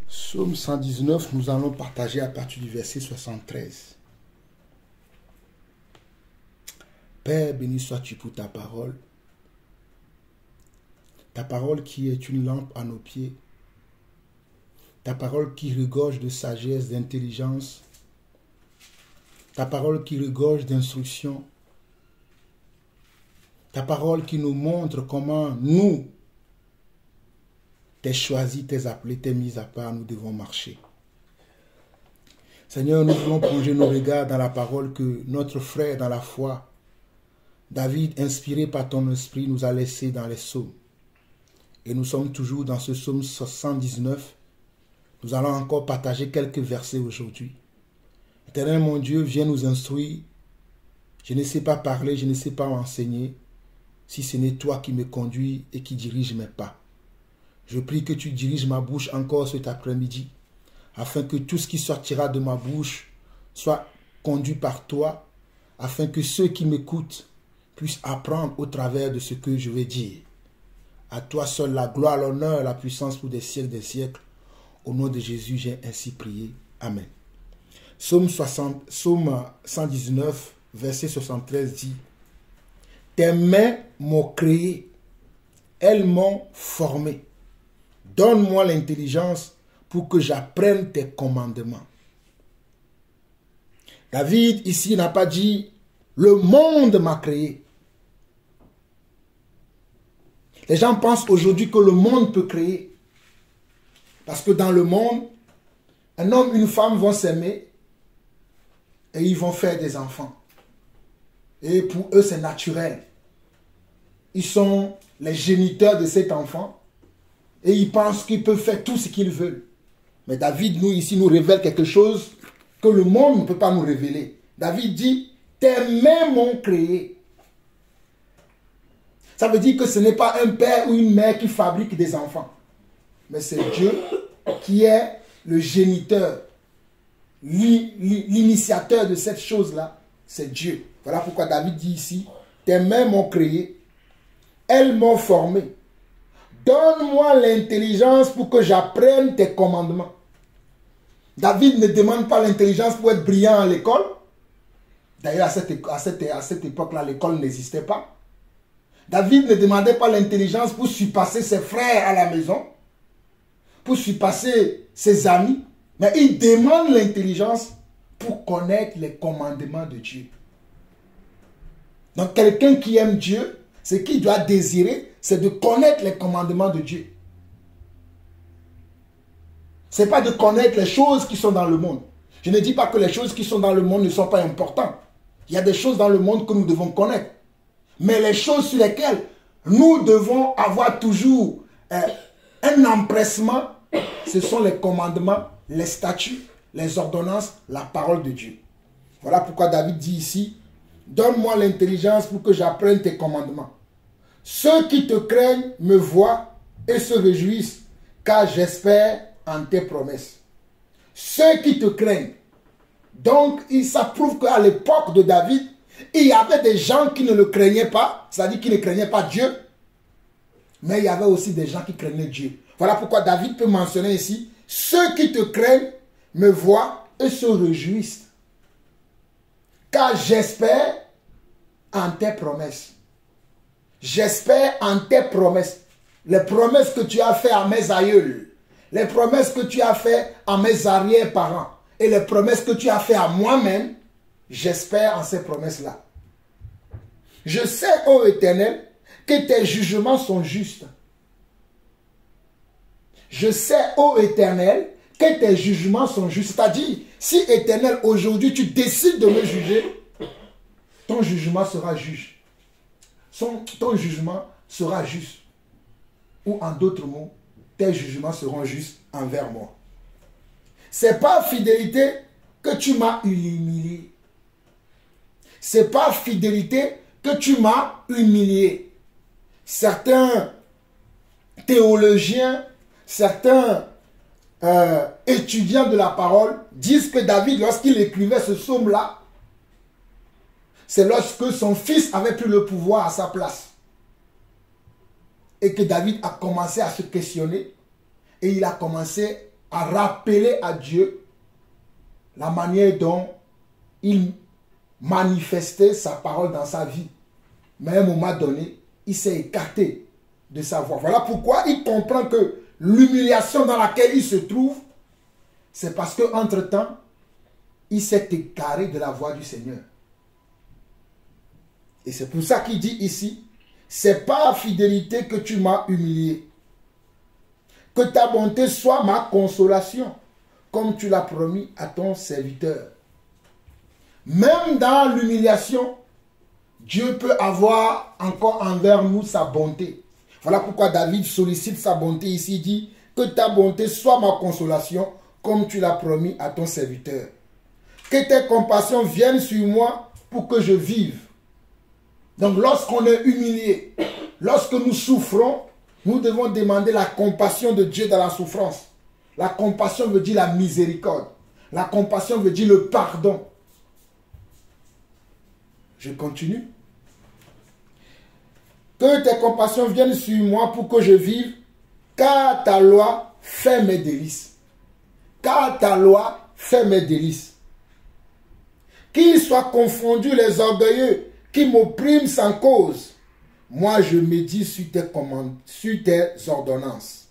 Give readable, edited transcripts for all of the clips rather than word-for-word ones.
Psaume 119, nous allons partager à partir du verset 73. Père, béni sois-tu pour ta parole qui est une lampe à nos pieds, ta parole qui regorge de sagesse, d'intelligence, ta parole qui regorge d'instruction, ta parole qui nous montre comment nous, t'es choisi, t'es appelé, t'es mis à part, nous devons marcher. Seigneur, nous voulons plonger nos regards dans la parole que notre frère dans la foi, David, inspiré par ton esprit, nous a laissé dans les psaumes. Et nous sommes toujours dans ce psaume 119. Nous allons encore partager quelques versets aujourd'hui. Éternel mon Dieu, viens nous instruire. Je ne sais pas parler, je ne sais pas enseigner, si ce n'est toi qui me conduis et qui dirige mes pas. Je prie que tu diriges ma bouche encore cet après-midi, afin que tout ce qui sortira de ma bouche soit conduit par toi, afin que ceux qui m'écoutent puissent apprendre au travers de ce que je vais dire. À toi seul la gloire, l'honneur, la puissance pour des siècles des siècles. Au nom de Jésus, j'ai ainsi prié. Amen. Psaume 119, verset 73 dit: Tes mains m'ont créé, elles m'ont formé. Donne-moi l'intelligence pour que j'apprenne tes commandements. David ici n'a pas dit le monde m'a créé. Les gens pensent aujourd'hui que le monde peut créer. Parce que dans le monde, un homme et une femme vont s'aimer et ils vont faire des enfants. Et pour eux, c'est naturel. Ils sont les géniteurs de cet enfant et ils pensent qu'ils peuvent faire tout ce qu'ils veulent. Mais David, nous, ici, nous révèle quelque chose que le monde ne peut pas nous révéler. David dit, tes mains m'ont créé. Ça veut dire que ce n'est pas un père ou une mère qui fabrique des enfants. Mais c'est Dieu qui est le géniteur, l'initiateur de cette chose-là. C'est Dieu. Voilà pourquoi David dit ici, tes mains m'ont créé, elles m'ont formé. Donne-moi l'intelligence pour que j'apprenne tes commandements. David ne demande pas l'intelligence pour être brillant à l'école. D'ailleurs, à cette époque-là, l'école n'existait pas. David ne demandait pas l'intelligence pour surpasser ses frères à la maison, pour surpasser ses amis, mais il demande l'intelligence pour connaître les commandements de Dieu. Donc quelqu'un qui aime Dieu, ce qu'il doit désirer, c'est de connaître les commandements de Dieu. Ce n'est pas de connaître les choses qui sont dans le monde. Je ne dis pas que les choses qui sont dans le monde ne sont pas importantes. Il y a des choses dans le monde que nous devons connaître. Mais les choses sur lesquelles nous devons avoir toujours un empressement, ce sont les commandements, les statuts, les ordonnances, la parole de Dieu. Voilà pourquoi David dit ici, donne-moi l'intelligence pour que j'apprenne tes commandements. Ceux qui te craignent me voient et se réjouissent, car j'espère en tes promesses. Ceux qui te craignent. Donc, ça prouve qu'à l'époque de David, il y avait des gens qui ne le craignaient pas, c'est-à-dire qui ne craignaient pas Dieu, mais il y avait aussi des gens qui craignaient Dieu. Voilà pourquoi David peut mentionner ici, ceux qui te craignent me voient et se réjouissent, car j'espère en tes promesses. J'espère en tes promesses. Les promesses que tu as faites à mes aïeuls, les promesses que tu as faites à mes arrière-parents, et les promesses que tu as faites à moi-même, j'espère en ces promesses-là. Je sais, ô Éternel, que tes jugements sont justes. Je sais, ô Éternel, que tes jugements sont justes. C'est-à-dire, si Éternel, aujourd'hui, tu décides de me juger, ton jugement sera juste. Ton jugement sera juste. Ou en d'autres mots, tes jugements seront justes envers moi. C'est pas fidélité que tu m'as humilié. C'est pas fidélité que tu m'as humilié. Certains théologiens, certains étudiants de la parole disent que David, lorsqu'il écrivait ce psaume-là, c'est lorsque son fils avait pris le pouvoir à sa place. Et que David a commencé à se questionner et il a commencé a rappelé à Dieu la manière dont il manifestait sa parole dans sa vie. Mais à un moment donné, il s'est écarté de sa voix. Voilà pourquoi il comprend que l'humiliation dans laquelle il se trouve, c'est parce qu'entre-temps, il s'est égaré de la voix du Seigneur. Et c'est pour ça qu'il dit ici, c'est par fidélité que tu m'as humilié. Que ta bonté soit ma consolation, comme tu l'as promis à ton serviteur. Même dans l'humiliation, Dieu peut avoir encore envers nous sa bonté. Voilà pourquoi David sollicite sa bonté ici. Il dit que ta bonté soit ma consolation, comme tu l'as promis à ton serviteur. Que tes compassions viennent sur moi pour que je vive. Donc lorsqu'on est humilié, lorsque nous souffrons, nous devons demander la compassion de Dieu dans la souffrance. La compassion veut dire la miséricorde. La compassion veut dire le pardon. Je continue. Que tes compassions viennent sur moi pour que je vive, car ta loi fait mes délices. Car ta loi fait mes délices. Qu'ils soient confondus les orgueilleux qui m'oppriment sans cause. Moi, je médite sur tes ordonnances.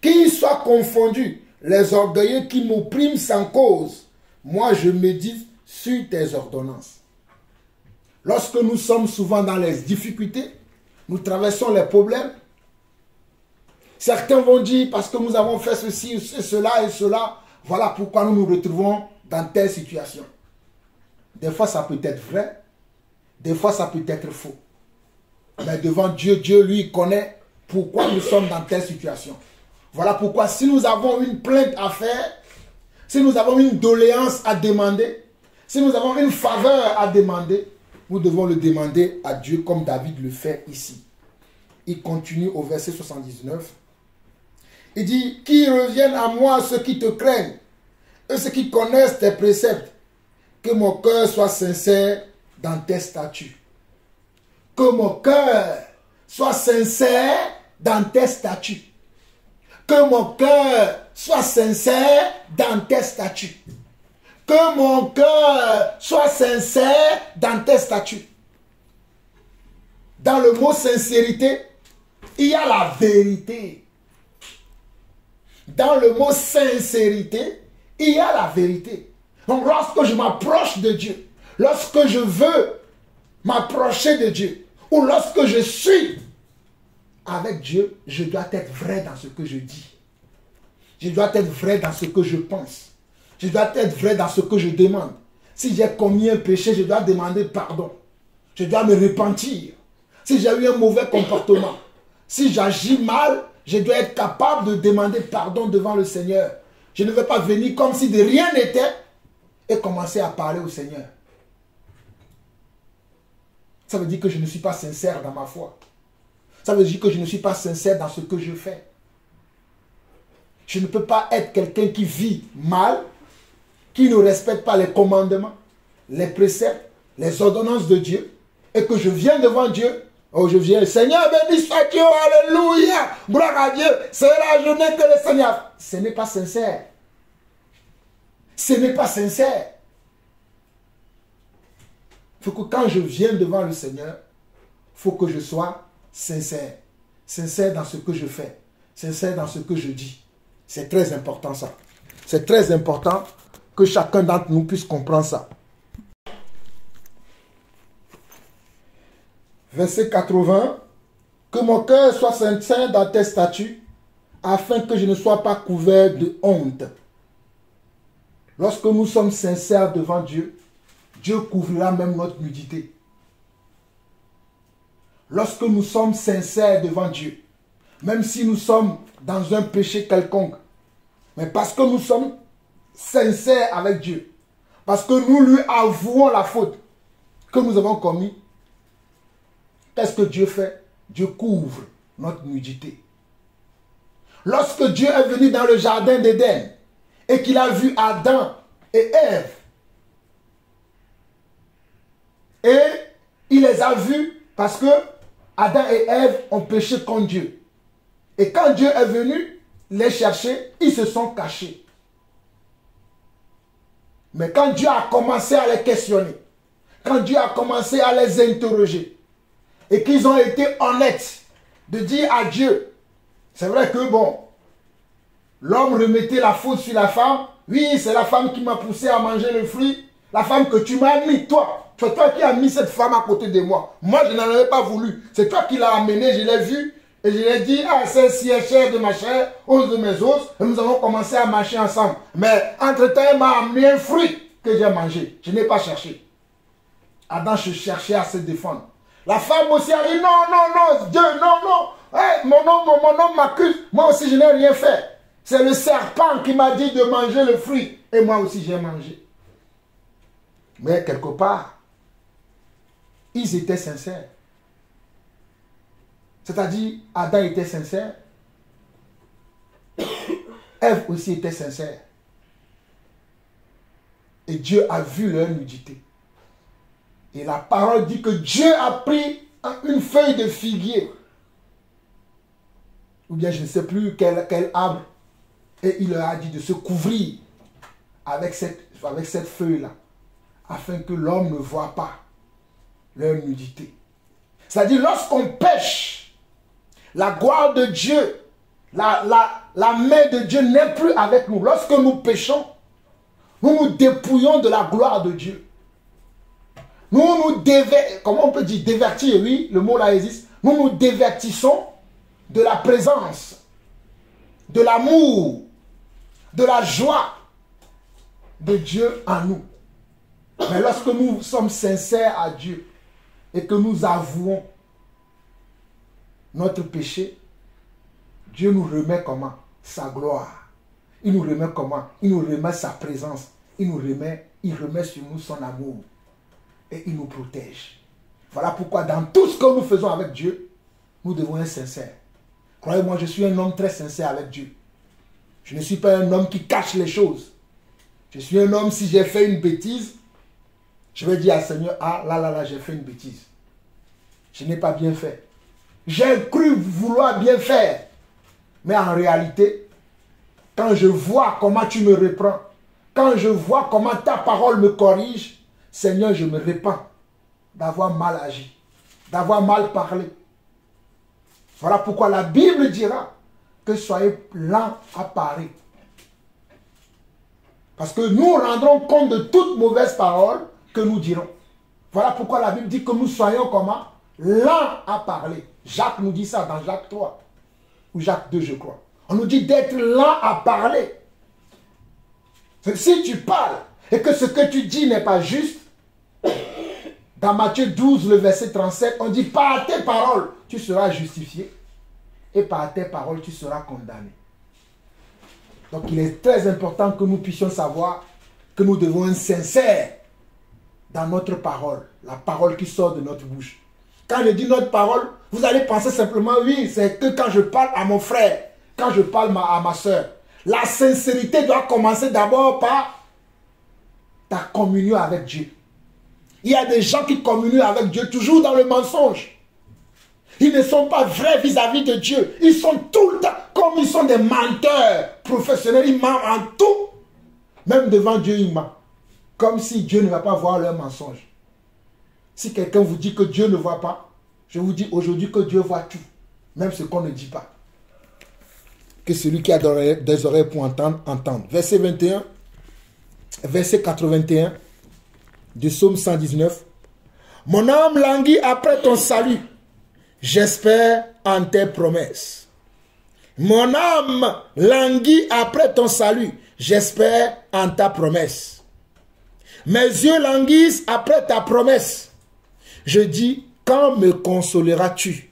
Qu'ils soient confondus les orgueilleux qui m'oppriment sans cause. Moi, je médite sur tes ordonnances. Lorsque nous sommes souvent dans les difficultés, nous traversons les problèmes. Certains vont dire, parce que nous avons fait ceci, cela et cela, voilà pourquoi nous nous retrouvons dans telle situation. Des fois, ça peut être vrai. Des fois, ça peut être faux. Mais devant Dieu, Dieu, lui, connaît pourquoi nous sommes dans telle situation. Voilà pourquoi, si nous avons une plainte à faire, si nous avons une doléance à demander, si nous avons une faveur à demander, nous devons le demander à Dieu comme David le fait ici. Il continue au verset 79. Il dit, qu'ils reviennent à moi ceux qui te craignent, et ceux qui connaissent tes préceptes, que mon cœur soit sincère dans tes statuts. Que mon cœur soit sincère dans tes statuts. Que mon cœur soit sincère dans tes statuts. Que mon cœur soit sincère dans tes statuts. Dans le mot sincérité, il y a la vérité. Dans le mot sincérité, il y a la vérité. Donc lorsque je m'approche de Dieu, lorsque je veux m'approcher de Dieu, ou lorsque je suis avec Dieu, je dois être vrai dans ce que je dis. Je dois être vrai dans ce que je pense. Je dois être vrai dans ce que je demande. Si j'ai commis un péché, je dois demander pardon. Je dois me repentir. Si j'ai eu un mauvais comportement, si j'agis mal, je dois être capable de demander pardon devant le Seigneur. Je ne vais pas venir comme si de rien n'était et commencer à parler au Seigneur. Ça veut dire que je ne suis pas sincère dans ma foi. Ça veut dire que je ne suis pas sincère dans ce que je fais. Je ne peux pas être quelqu'un qui vit mal, qui ne respecte pas les commandements, les préceptes, les ordonnances de Dieu, et que je viens devant Dieu. Oh, je viens, Seigneur, béni soit Dieu, alléluia, gloire à Dieu, c'est la journée que le Seigneur. Ce n'est pas sincère. Ce n'est pas sincère. Il faut que quand je viens devant le Seigneur, il faut que je sois sincère. Sincère dans ce que je fais. Sincère dans ce que je dis. C'est très important ça. C'est très important que chacun d'entre nous puisse comprendre ça. Verset 80. Que mon cœur soit sincère dans tes statuts, afin que je ne sois pas couvert de honte. Lorsque nous sommes sincères devant Dieu, Dieu couvrira même notre nudité. Lorsque nous sommes sincères devant Dieu, même si nous sommes dans un péché quelconque, mais parce que nous sommes sincères avec Dieu, parce que nous lui avouons la faute que nous avons commise, qu'est-ce que Dieu fait? Dieu couvre notre nudité. Lorsque Dieu est venu dans le jardin d'Éden et qu'il a vu Adam et Ève, et il les a vus parce que Adam et Ève ont péché contre Dieu. Et quand Dieu est venu, les chercher, ils se sont cachés. Mais quand Dieu a commencé à les questionner, quand Dieu a commencé à les interroger, et qu'ils ont été honnêtes de dire à Dieu, c'est vrai que bon, l'homme remettait la faute sur la femme. Oui, c'est la femme qui m'a poussé à manger le fruit. La femme que tu m'as mis, toi. C'est toi qui as mis cette femme à côté de moi. Moi, je n'en avais pas voulu. C'est toi qui l'as amenée, je l'ai vue. Et je lui ai dit, ah, c'est si chair de ma chair, os de mes os. Et nous avons commencé à marcher ensemble. Mais entre-temps, elle m'a amené un fruit que j'ai mangé. Je n'ai pas cherché. Adam cherchait à se défendre. La femme aussi a dit, non, non, non, Dieu, non, non. Hey, mon homme m'accuse. Moi aussi, je n'ai rien fait. C'est le serpent qui m'a dit de manger le fruit. Et moi aussi, j'ai mangé. Mais quelque part, ils étaient sincères. C'est-à-dire, Adam était sincère. Ève aussi était sincère. Et Dieu a vu leur nudité. Et la parole dit que Dieu a pris une feuille de figuier. Ou bien je ne sais plus quel arbre. Et il leur a dit de se couvrir avec cette feuille-là. Afin que l'homme ne voie pas leur nudité. C'est-à-dire lorsqu'on pêche, la gloire de Dieu, la main de Dieu n'est plus avec nous. Lorsque nous péchons, nous nous dépouillons de la gloire de Dieu. Nous comment on peut dire divertir, oui, le mot là existe. Nous nous divertissons de la présence, de l'amour, de la joie de Dieu en nous. Mais lorsque nous sommes sincères à Dieu et que nous avouons notre péché, Dieu nous remet comment? Sa gloire. Il nous remet comment? Il nous remet sa présence. Il remet sur nous son amour. Et il nous protège. Voilà pourquoi dans tout ce que nous faisons avec Dieu, nous devons être sincères. Croyez-moi, je suis un homme très sincère avec Dieu. Je ne suis pas un homme qui cache les choses. Je suis un homme, si j'ai fait une bêtise, je vais dire à Seigneur, ah là, j'ai fait une bêtise. Je n'ai pas bien fait. J'ai cru vouloir bien faire. Mais en réalité, quand je vois comment tu me reprends, quand je vois comment ta parole me corrige, Seigneur, je me répands d'avoir mal agi, d'avoir mal parlé. Voilà pourquoi la Bible dira que soyez lents à parler. Parce que nous rendrons compte de toute mauvaise parole que nous dirons. Voilà pourquoi la Bible dit que nous soyons comment? Lents à parler. Jacques nous dit ça dans Jacques 3. Ou Jacques 2, je crois. On nous dit d'être lent à parler. Si tu parles et que ce que tu dis n'est pas juste, dans Matthieu 12, le verset 37, on dit par tes paroles, tu seras justifié. Et par tes paroles, tu seras condamné. Donc il est très important que nous puissions savoir que nous devons être sincères dans notre parole. La parole qui sort de notre bouche. Quand je dis notre parole, vous allez penser simplement, oui, c'est que quand je parle à mon frère, quand je parle à ma soeur. La sincérité doit commencer d'abord par ta communion avec Dieu. Il y a des gens qui communient avec Dieu toujours dans le mensonge. Ils ne sont pas vrais vis-à-vis de Dieu. Ils sont tout le temps, comme ils sont des menteurs professionnels, ils mentent en tout. Même devant Dieu, ils mentent. Comme si Dieu ne va pas voir leurs mensonges. Si quelqu'un vous dit que Dieu ne voit pas, je vous dis aujourd'hui que Dieu voit tout. Même ce qu'on ne dit pas. Que celui qui a des oreilles pour entendre, entende. Verset 21, verset 81 du psaume 119. Mon âme languit après ton salut. J'espère en tes promesses. Mon âme languit après ton salut. J'espère en ta promesse. Mes yeux languissent après ta promesse. Je dis, quand me consoleras-tu?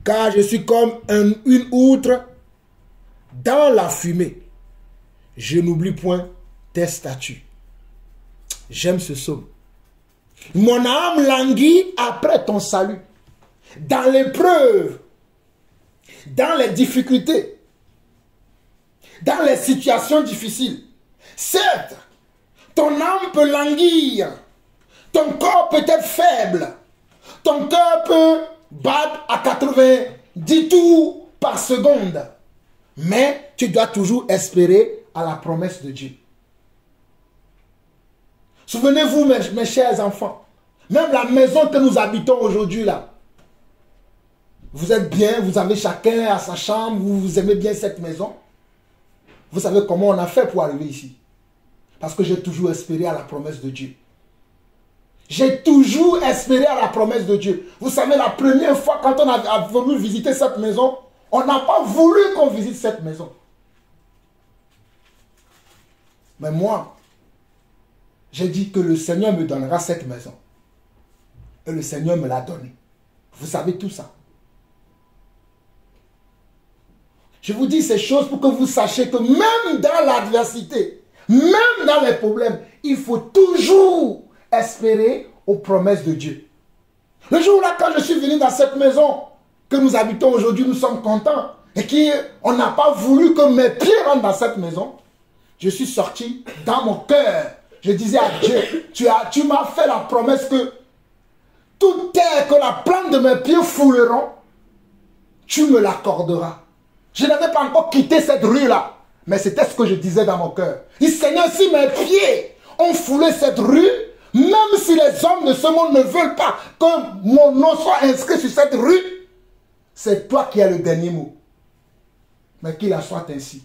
Car je suis comme une outre dans la fumée. Je n'oublie point tes statuts. J'aime ce psaume. Mon âme languit après ton salut. Dans l'épreuve, dans les difficultés, dans les situations difficiles. Certes, ton âme peut languir. Ton corps peut être faible. Ton cœur peut battre à 90 tours par seconde. Mais tu dois toujours espérer à la promesse de Dieu. Souvenez-vous, mes chers enfants, même la maison que nous habitons aujourd'hui là, vous êtes bien, vous avez chacun à sa chambre, vous aimez bien cette maison. Vous savez comment on a fait pour arriver ici? Parce que j'ai toujours espéré à la promesse de Dieu. J'ai toujours espéré à la promesse de Dieu. Vous savez, la première fois quand on a voulu visiter cette maison, on n'a pas voulu qu'on visite cette maison. Mais moi, j'ai dit que le Seigneur me donnera cette maison. Et le Seigneur me l'a donnée. Vous savez tout ça. Je vous dis ces choses pour que vous sachiez que même dans l'adversité, même dans les problèmes, il faut toujours espérer aux promesses de Dieu. Le jour-là, quand je suis venu dans cette maison que nous habitons aujourd'hui, nous sommes contents. Et qu'on n'a pas voulu que mes pieds rentrent dans cette maison. Je suis sorti dans mon cœur. Je disais à Dieu, tu m'as fait la promesse que toute terre que la plante de mes pieds fouleront, tu me l'accorderas. Je n'avais pas encore quitté cette rue-là. Mais c'était ce que je disais dans mon cœur. Il dit, Seigneur, si mes pieds ont foulé cette rue, même si les hommes de ce monde ne veulent pas que mon nom soit inscrit sur cette rue, c'est toi qui as le dernier mot. Mais qu'il en soit ainsi.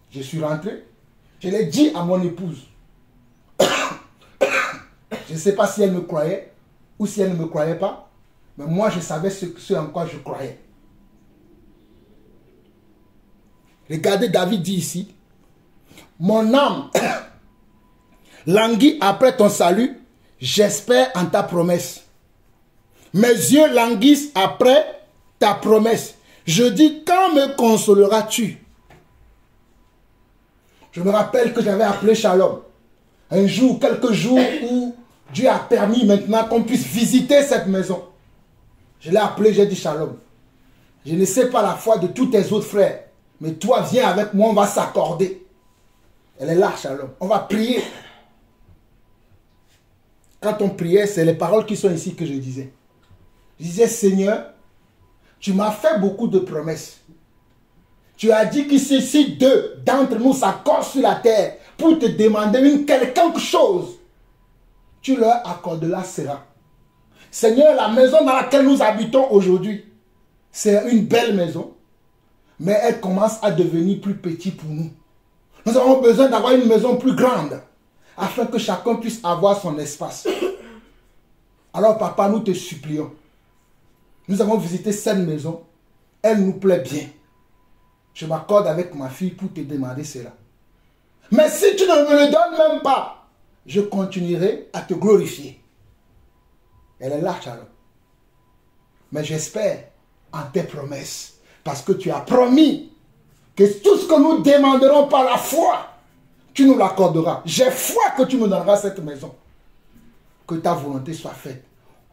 Je suis rentré. Je l'ai dit à mon épouse. Je ne sais pas si elle me croyait ou si elle ne me croyait pas. Mais moi, je savais ce en quoi je croyais. Regardez, David dit ici, mon âme languit après ton salut, j'espère en ta promesse. Mes yeux languissent après ta promesse. Je dis, quand me consoleras-tu? Je me rappelle que j'avais appelé Shalom. Un jour, quelques jours où Dieu a permis maintenant qu'on puisse visiter cette maison. Je l'ai appelé, j'ai dit Shalom. Je ne sais pas la foi de tous tes autres frères. Mais toi, viens avec moi, on va s'accorder. Elle est là, Shalom. On va prier. Quand on priait, c'est les paroles qui sont ici que je disais. Je disais, Seigneur, tu m'as fait beaucoup de promesses. Tu as dit qu'ici, si deux d'entre nous s'accordent sur la terre pour te demander quelque chose, tu leur accorderas cela. Seigneur, la maison dans laquelle nous habitons aujourd'hui, c'est une belle maison. Mais elle commence à devenir plus petite pour nous. Nous avons besoin d'avoir une maison plus grande, afin que chacun puisse avoir son espace. Alors papa, nous te supplions. Nous avons visité cette maison. Elle nous plaît bien. Je m'accorde avec ma fille pour te demander cela. Mais si tu ne me le donnes même pas, je continuerai à te glorifier. Elle est là, Charlotte. Mais j'espère en tes promesses. Parce que tu as promis que tout ce que nous demanderons par la foi, tu nous l'accorderas. J'ai foi que tu me donneras cette maison. Que ta volonté soit faite.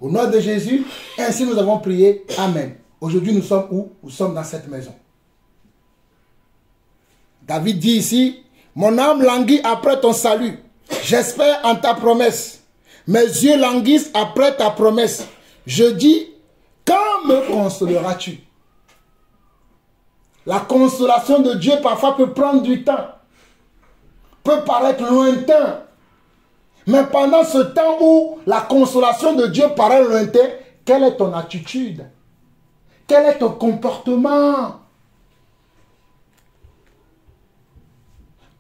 Au nom de Jésus, ainsi nous avons prié. Amen. Aujourd'hui, nous sommes où? Nous sommes dans cette maison. David dit ici, mon âme languit après ton salut. J'espère en ta promesse. Mes yeux languissent après ta promesse. Je dis, quand me consoleras-tu? La consolation de Dieu parfois peut prendre du temps, peut paraître lointain. Mais pendant ce temps où la consolation de Dieu paraît lointain, quelle est ton attitude? Quel est ton comportement?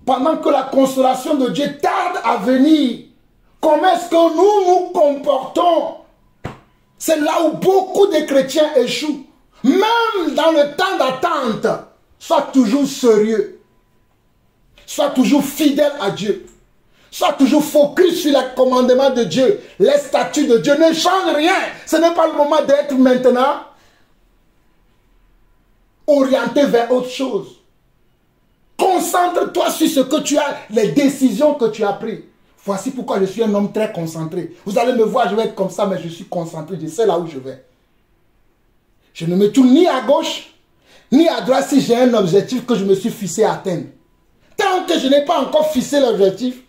Pendant que la consolation de Dieu tarde à venir, comment est-ce que nous nous comportons? C'est là où beaucoup de chrétiens échouent. Même dans le temps d'attente, sois toujours sérieux. Sois toujours fidèle à Dieu. Sois toujours focus sur les commandements de Dieu, les statuts de Dieu. Ne change rien. Ce n'est pas le moment d'être maintenant orienté vers autre chose. Concentre-toi sur ce que tu as, les décisions que tu as prises. Voici pourquoi je suis un homme très concentré. Vous allez me voir, je vais être comme ça, mais je suis concentré. Je sais là où je vais. Je ne me tourne ni à gauche, ni à droite si j'ai un objectif que je me suis fixé à atteindre. Tant que je n'ai pas encore fixé l'objectif,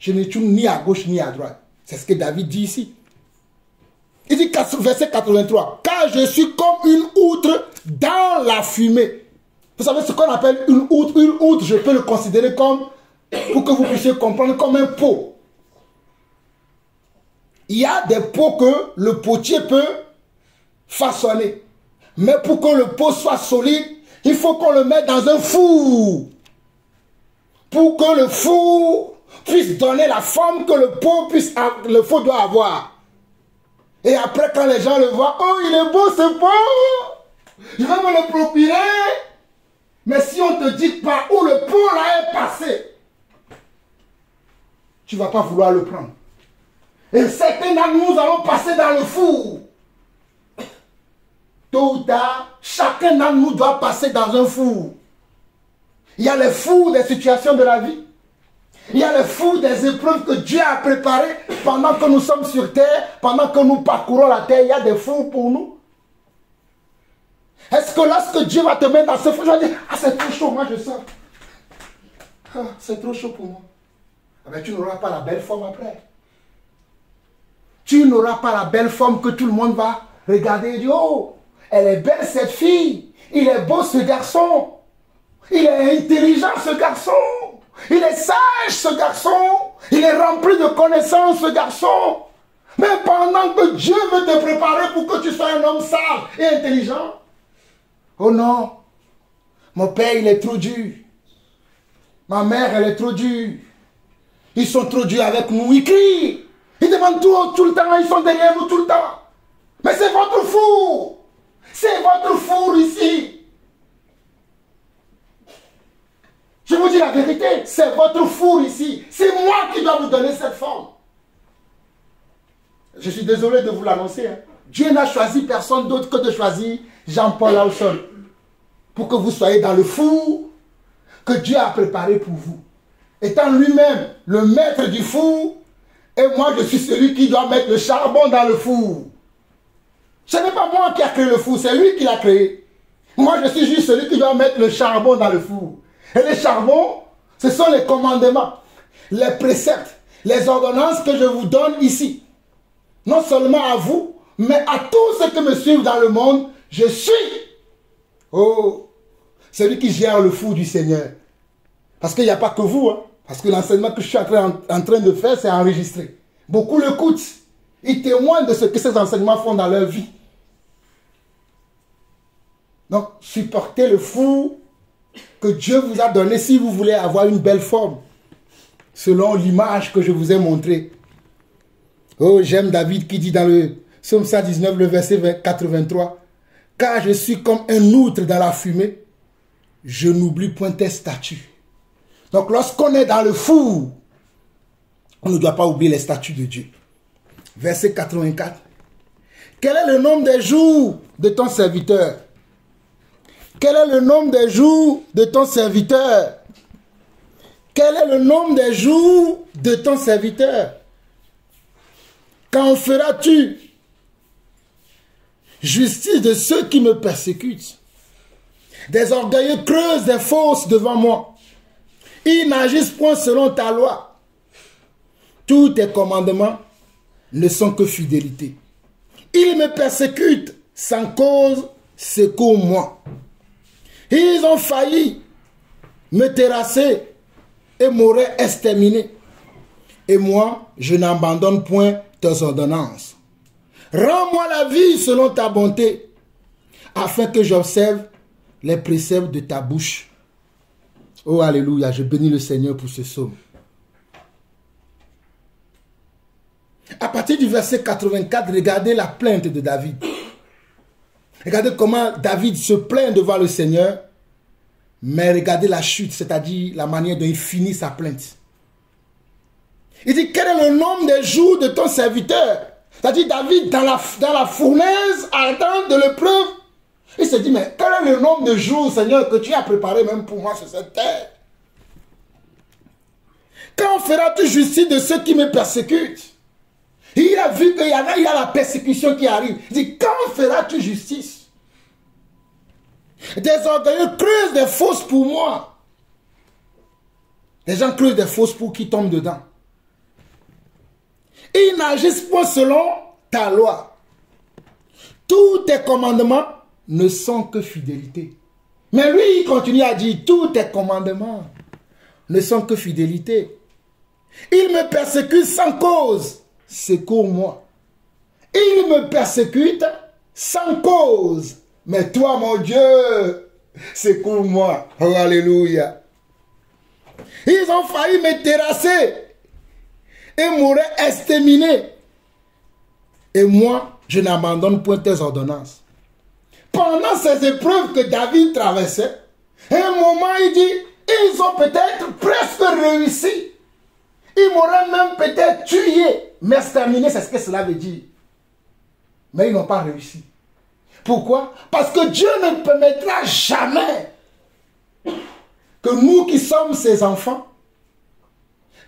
je ne tourne ni à gauche ni à droite. C'est ce que David dit ici. Il dit, verset 83, « Car car je suis comme une outre dans la fumée. Vous savez ce qu'on appelle une outre? Une outre, je peux le considérer comme, pour que vous puissiez comprendre, comme un pot. Il y a des pots que le potier peut façonner. Mais pour que le pot soit solide, il faut qu'on le mette dans un four. Pour que le four puisse donner la forme que le pot doit avoir. Et après, quand les gens le voient, oh, il est beau ce pot, je vais me le procurer. Mais si on te dit par où le pot là est passé, tu ne vas pas vouloir le prendre. Et certains d'entre nous allons passer dans le four. Tôt ou tard, chacun d'entre nous doit passer dans un four. Il y a les fours des situations de la vie. Il y a les fours des épreuves que Dieu a préparées pendant que nous sommes sur terre, pendant que nous parcourons la terre. Il y a des fours pour nous. Est-ce que lorsque Dieu va te mettre dans ce four, tu vas dire, ah c'est trop chaud, moi je sors. Ah, c'est trop chaud pour moi. Ah, ben, tu n'auras pas la belle forme après. Tu n'auras pas la belle forme que tout le monde va regarder et dire, oh, elle est belle cette fille, il est beau ce garçon, il est intelligent ce garçon, il est sage ce garçon, il est rempli de connaissances ce garçon. Mais pendant que Dieu veut te préparer pour que tu sois un homme sage et intelligent, oh non, mon père il est trop dur, ma mère elle est trop dure, ils sont trop durs avec nous, ils crient, ils demandent tout le temps, ils sont derrière nous tout le temps. Mais c'est votre four. C'est votre four ici. Je vous dis la vérité, c'est votre four ici. C'est moi qui dois vous donner cette forme. Je suis désolé de vous l'annoncer. Hein. Dieu n'a choisi personne d'autre que de choisir Jean-Paul Lawson. Pour que vous soyez dans le four que Dieu a préparé pour vous. Étant lui-même le maître du four, et moi je suis celui qui doit mettre le charbon dans le four. Ce n'est pas moi qui a créé le four, c'est lui qui l'a créé. Moi, je suis juste celui qui doit mettre le charbon dans le four. Et le charbon, ce sont les commandements, les préceptes, les ordonnances que je vous donne ici. Non seulement à vous, mais à tous ceux qui me suivent dans le monde, je suis, oh, celui qui gère le four du Seigneur. Parce qu'il n'y a pas que vous, hein, parce que l'enseignement que je suis en train de faire, c'est enregistré. Beaucoup l'écoutent. Ils témoignent de ce que ces enseignements font dans leur vie. Donc, supportez le four que Dieu vous a donné si vous voulez avoir une belle forme, selon l'image que je vous ai montrée. Oh, j'aime David qui dit dans le Psaume 119, le verset 83, « Car je suis comme un outre dans la fumée, je n'oublie point tes statuts. » Donc, lorsqu'on est dans le four, on ne doit pas oublier les statuts de Dieu. Verset 84. Quel est le nombre des jours de ton serviteur? Quel est le nombre des jours de ton serviteur? Quel est le nombre des jours de ton serviteur? Quand feras-tu justice de ceux qui me persécutent? Des orgueilleux creusent des fosses devant moi. Ils n'agissent point selon ta loi. Tous tes commandements ne sont que fidélité. Ils me persécutent sans cause, secours-moi. Ils ont failli me terrasser et m'auraient exterminé. Et moi, je n'abandonne point tes ordonnances. Rends-moi la vie selon ta bonté, afin que j'observe les préceptes de ta bouche. Oh, alléluia, je bénis le Seigneur pour ce psaume. À partir du verset 84, regardez la plainte de David. Regardez comment David se plaint devant le Seigneur, mais regardez la chute, c'est-à-dire la manière dont il finit sa plainte. Il dit, quel est le nombre des jours de ton serviteur? C'est-à-dire David, dans la fournaise ardente de l'épreuve, il se dit, mais quel est le nombre de jours, Seigneur, que tu as préparé même pour moi sur cette terre? Quand feras-tu justice de ceux qui me persécutent? Il a vu qu'il y a la persécution qui arrive. Il dit, quand feras-tu justice? Des orgueilleux creusent des fosses pour moi. Les gens creusent des fosses pour qu'ils tombent dedans. Ils n'agissent pas selon ta loi. tous tes commandements ne sont que fidélité. Mais lui, il continue à dire, tous tes commandements ne sont que fidélité. Il me persécute sans cause, secours-moi. Il me persécute sans cause. Mais toi, mon Dieu, secours-moi. Oh, alléluia. Ils ont failli me terrasser et m'auraient exterminé. Et moi, je n'abandonne point tes ordonnances. Pendant ces épreuves que David traversait, à un moment, il dit, ils ont peut-être presque réussi. Ils m'auraient même peut-être tué. Mais exterminé, c'est ce que cela veut dire. Mais ils n'ont pas réussi. Pourquoi? Parce que Dieu ne permettra jamais que nous qui sommes ses enfants,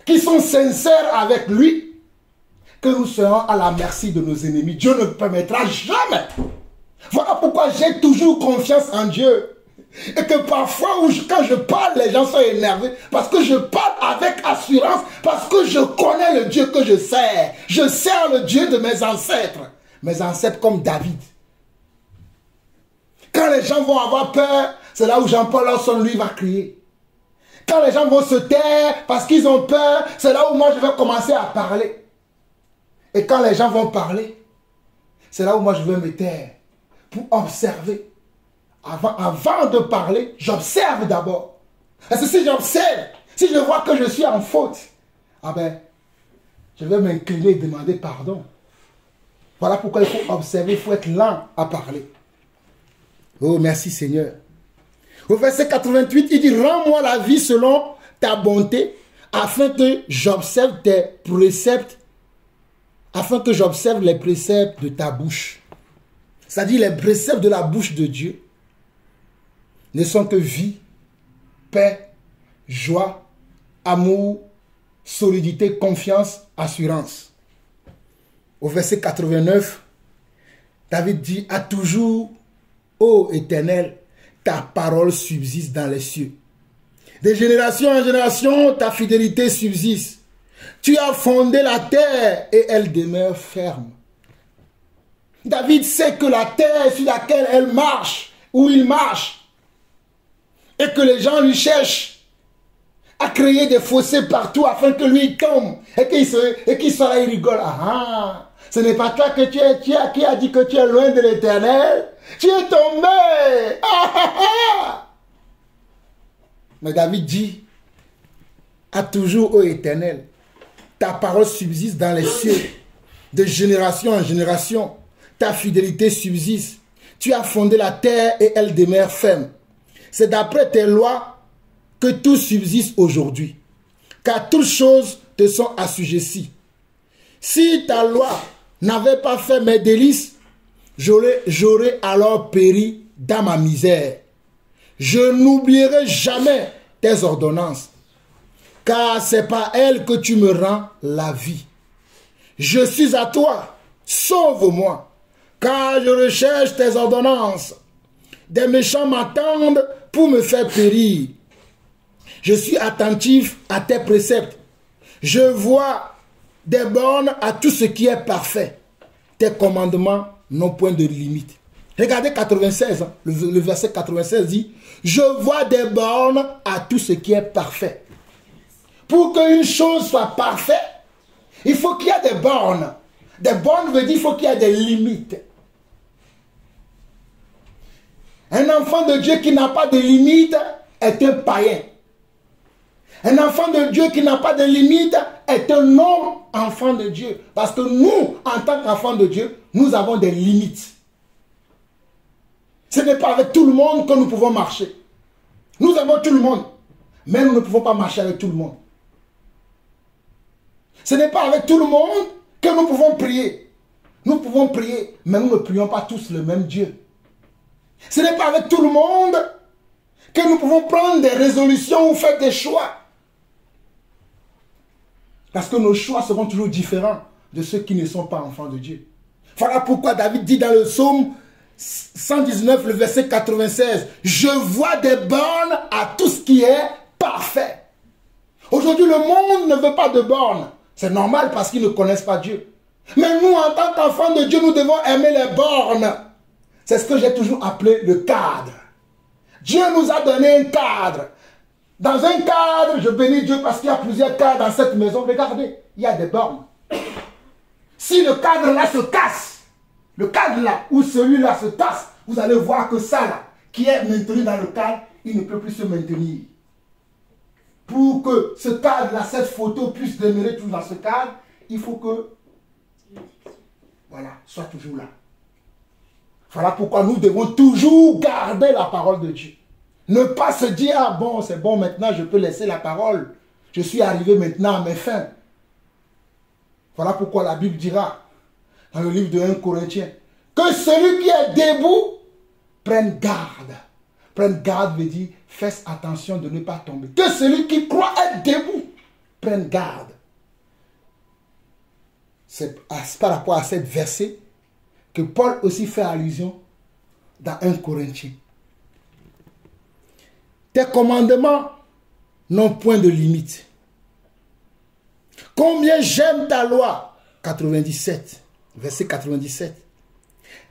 qui sont sincères avec lui, que nous serons à la merci de nos ennemis. Dieu ne permettra jamais. Voilà pourquoi j'ai toujours confiance en Dieu. Et que parfois, quand je parle, les gens sont énervés. Parce que je parle avec assurance. Parce que je connais le Dieu que je sers. Je sers le Dieu de mes ancêtres. Mes ancêtres comme David. Quand les gens vont avoir peur, c'est là où Jean-Paul Lawson, lui, va crier. Quand les gens vont se taire parce qu'ils ont peur, c'est là où moi, je vais commencer à parler. Et quand les gens vont parler, c'est là où moi, je vais me taire. Pour observer. Avant de parler, j'observe d'abord. Parce que si j'observe, si je vois que je suis en faute, ah ben, je vais m'incliner et demander pardon. Voilà pourquoi il faut observer, il faut être lent à parler. Oh, merci Seigneur. Au verset 88, il dit, rends-moi la vie selon ta bonté, afin que j'observe tes préceptes, afin que j'observe les préceptes de ta bouche. C'est-à-dire les préceptes de la bouche de Dieu ne sont que vie, paix, joie, amour, solidité, confiance, assurance. Au verset 89, David dit, à toujours, ô Éternel, ta parole subsiste dans les cieux. De génération en génération, ta fidélité subsiste. Tu as fondé la terre et elle demeure ferme. David sait que la terre sur laquelle elle marche, où il marche, et que les gens lui cherchent à créer des fossés partout afin que lui il tombe et qu'il soit là, il rigole. Ah, ce n'est pas toi que qui a dit que tu es loin de l'Éternel. Tu es tombé. Ah, ah, ah. Mais David dit, à toujours, ô Éternel, ta parole subsiste dans les cieux, de génération en génération. Ta fidélité subsiste. Tu as fondé la terre et elle demeure ferme. C'est d'après tes lois que tout subsiste aujourd'hui. Car toutes choses te sont assujetties. Si ta loi n'avait pas fait mes délices, j'aurais alors péri dans ma misère. Je n'oublierai jamais tes ordonnances. Car c'est par elles que tu me rends la vie. Je suis à toi. Sauve-moi. Car je recherche tes ordonnances. Des méchants m'attendent pour me faire périr. Je suis attentif à tes préceptes. Je vois des bornes à tout ce qui est parfait. Tes commandements n'ont point de limite. Regardez 96, hein, le verset 96 dit, je vois des bornes à tout ce qui est parfait. Pour qu'une chose soit parfaite, il faut qu'il y ait des bornes. Des bornes veut dire qu'il faut qu'il y ait des limites. Un enfant de Dieu qui n'a pas de limites est un païen. Un enfant de Dieu qui n'a pas de limites est un non-enfant de Dieu. Parce que nous, en tant qu'enfants de Dieu, nous avons des limites. Ce n'est pas avec tout le monde que nous pouvons marcher. Nous avons tout le monde, mais nous ne pouvons pas marcher avec tout le monde. Ce n'est pas avec tout le monde que nous pouvons prier. Nous pouvons prier, mais nous ne prions pas tous le même Dieu. Ce n'est pas avec tout le monde que nous pouvons prendre des résolutions ou faire des choix. Parce que nos choix seront toujours différents de ceux qui ne sont pas enfants de Dieu. Voilà pourquoi David dit dans le psaume 119, le verset 96, « Je vois des bornes à tout ce qui est parfait. » Aujourd'hui, le monde ne veut pas de bornes. C'est normal parce qu'ils ne connaissent pas Dieu. Mais nous, en tant qu'enfants de Dieu, nous devons aimer les bornes. C'est ce que j'ai toujours appelé le cadre. Dieu nous a donné un cadre. Dans un cadre, je bénis Dieu parce qu'il y a plusieurs cadres dans cette maison. Regardez, il y a des bornes. Si le cadre-là se casse, le cadre-là ou celui-là se casse, vous allez voir que ça là, qui est maintenu dans le cadre, il ne peut plus se maintenir. Pour que ce cadre-là, cette photo puisse demeurer toujours dans ce cadre, il faut que, voilà, soit toujours là. Voilà pourquoi nous devons toujours garder la parole de Dieu. Ne pas se dire, ah bon, c'est bon, maintenant je peux laisser la parole. Je suis arrivé maintenant à mes fins. Voilà pourquoi la Bible dira, dans le livre de 1 Corinthiens, que celui qui est debout prenne garde. Prenne garde veut dire, fais attention de ne pas tomber. Que celui qui croit être debout prenne garde. C'est par rapport à cette verset que Paul aussi fait allusion dans 1 Corinthiens. Tes commandements n'ont point de limite. Combien j'aime ta loi. 97, verset 97.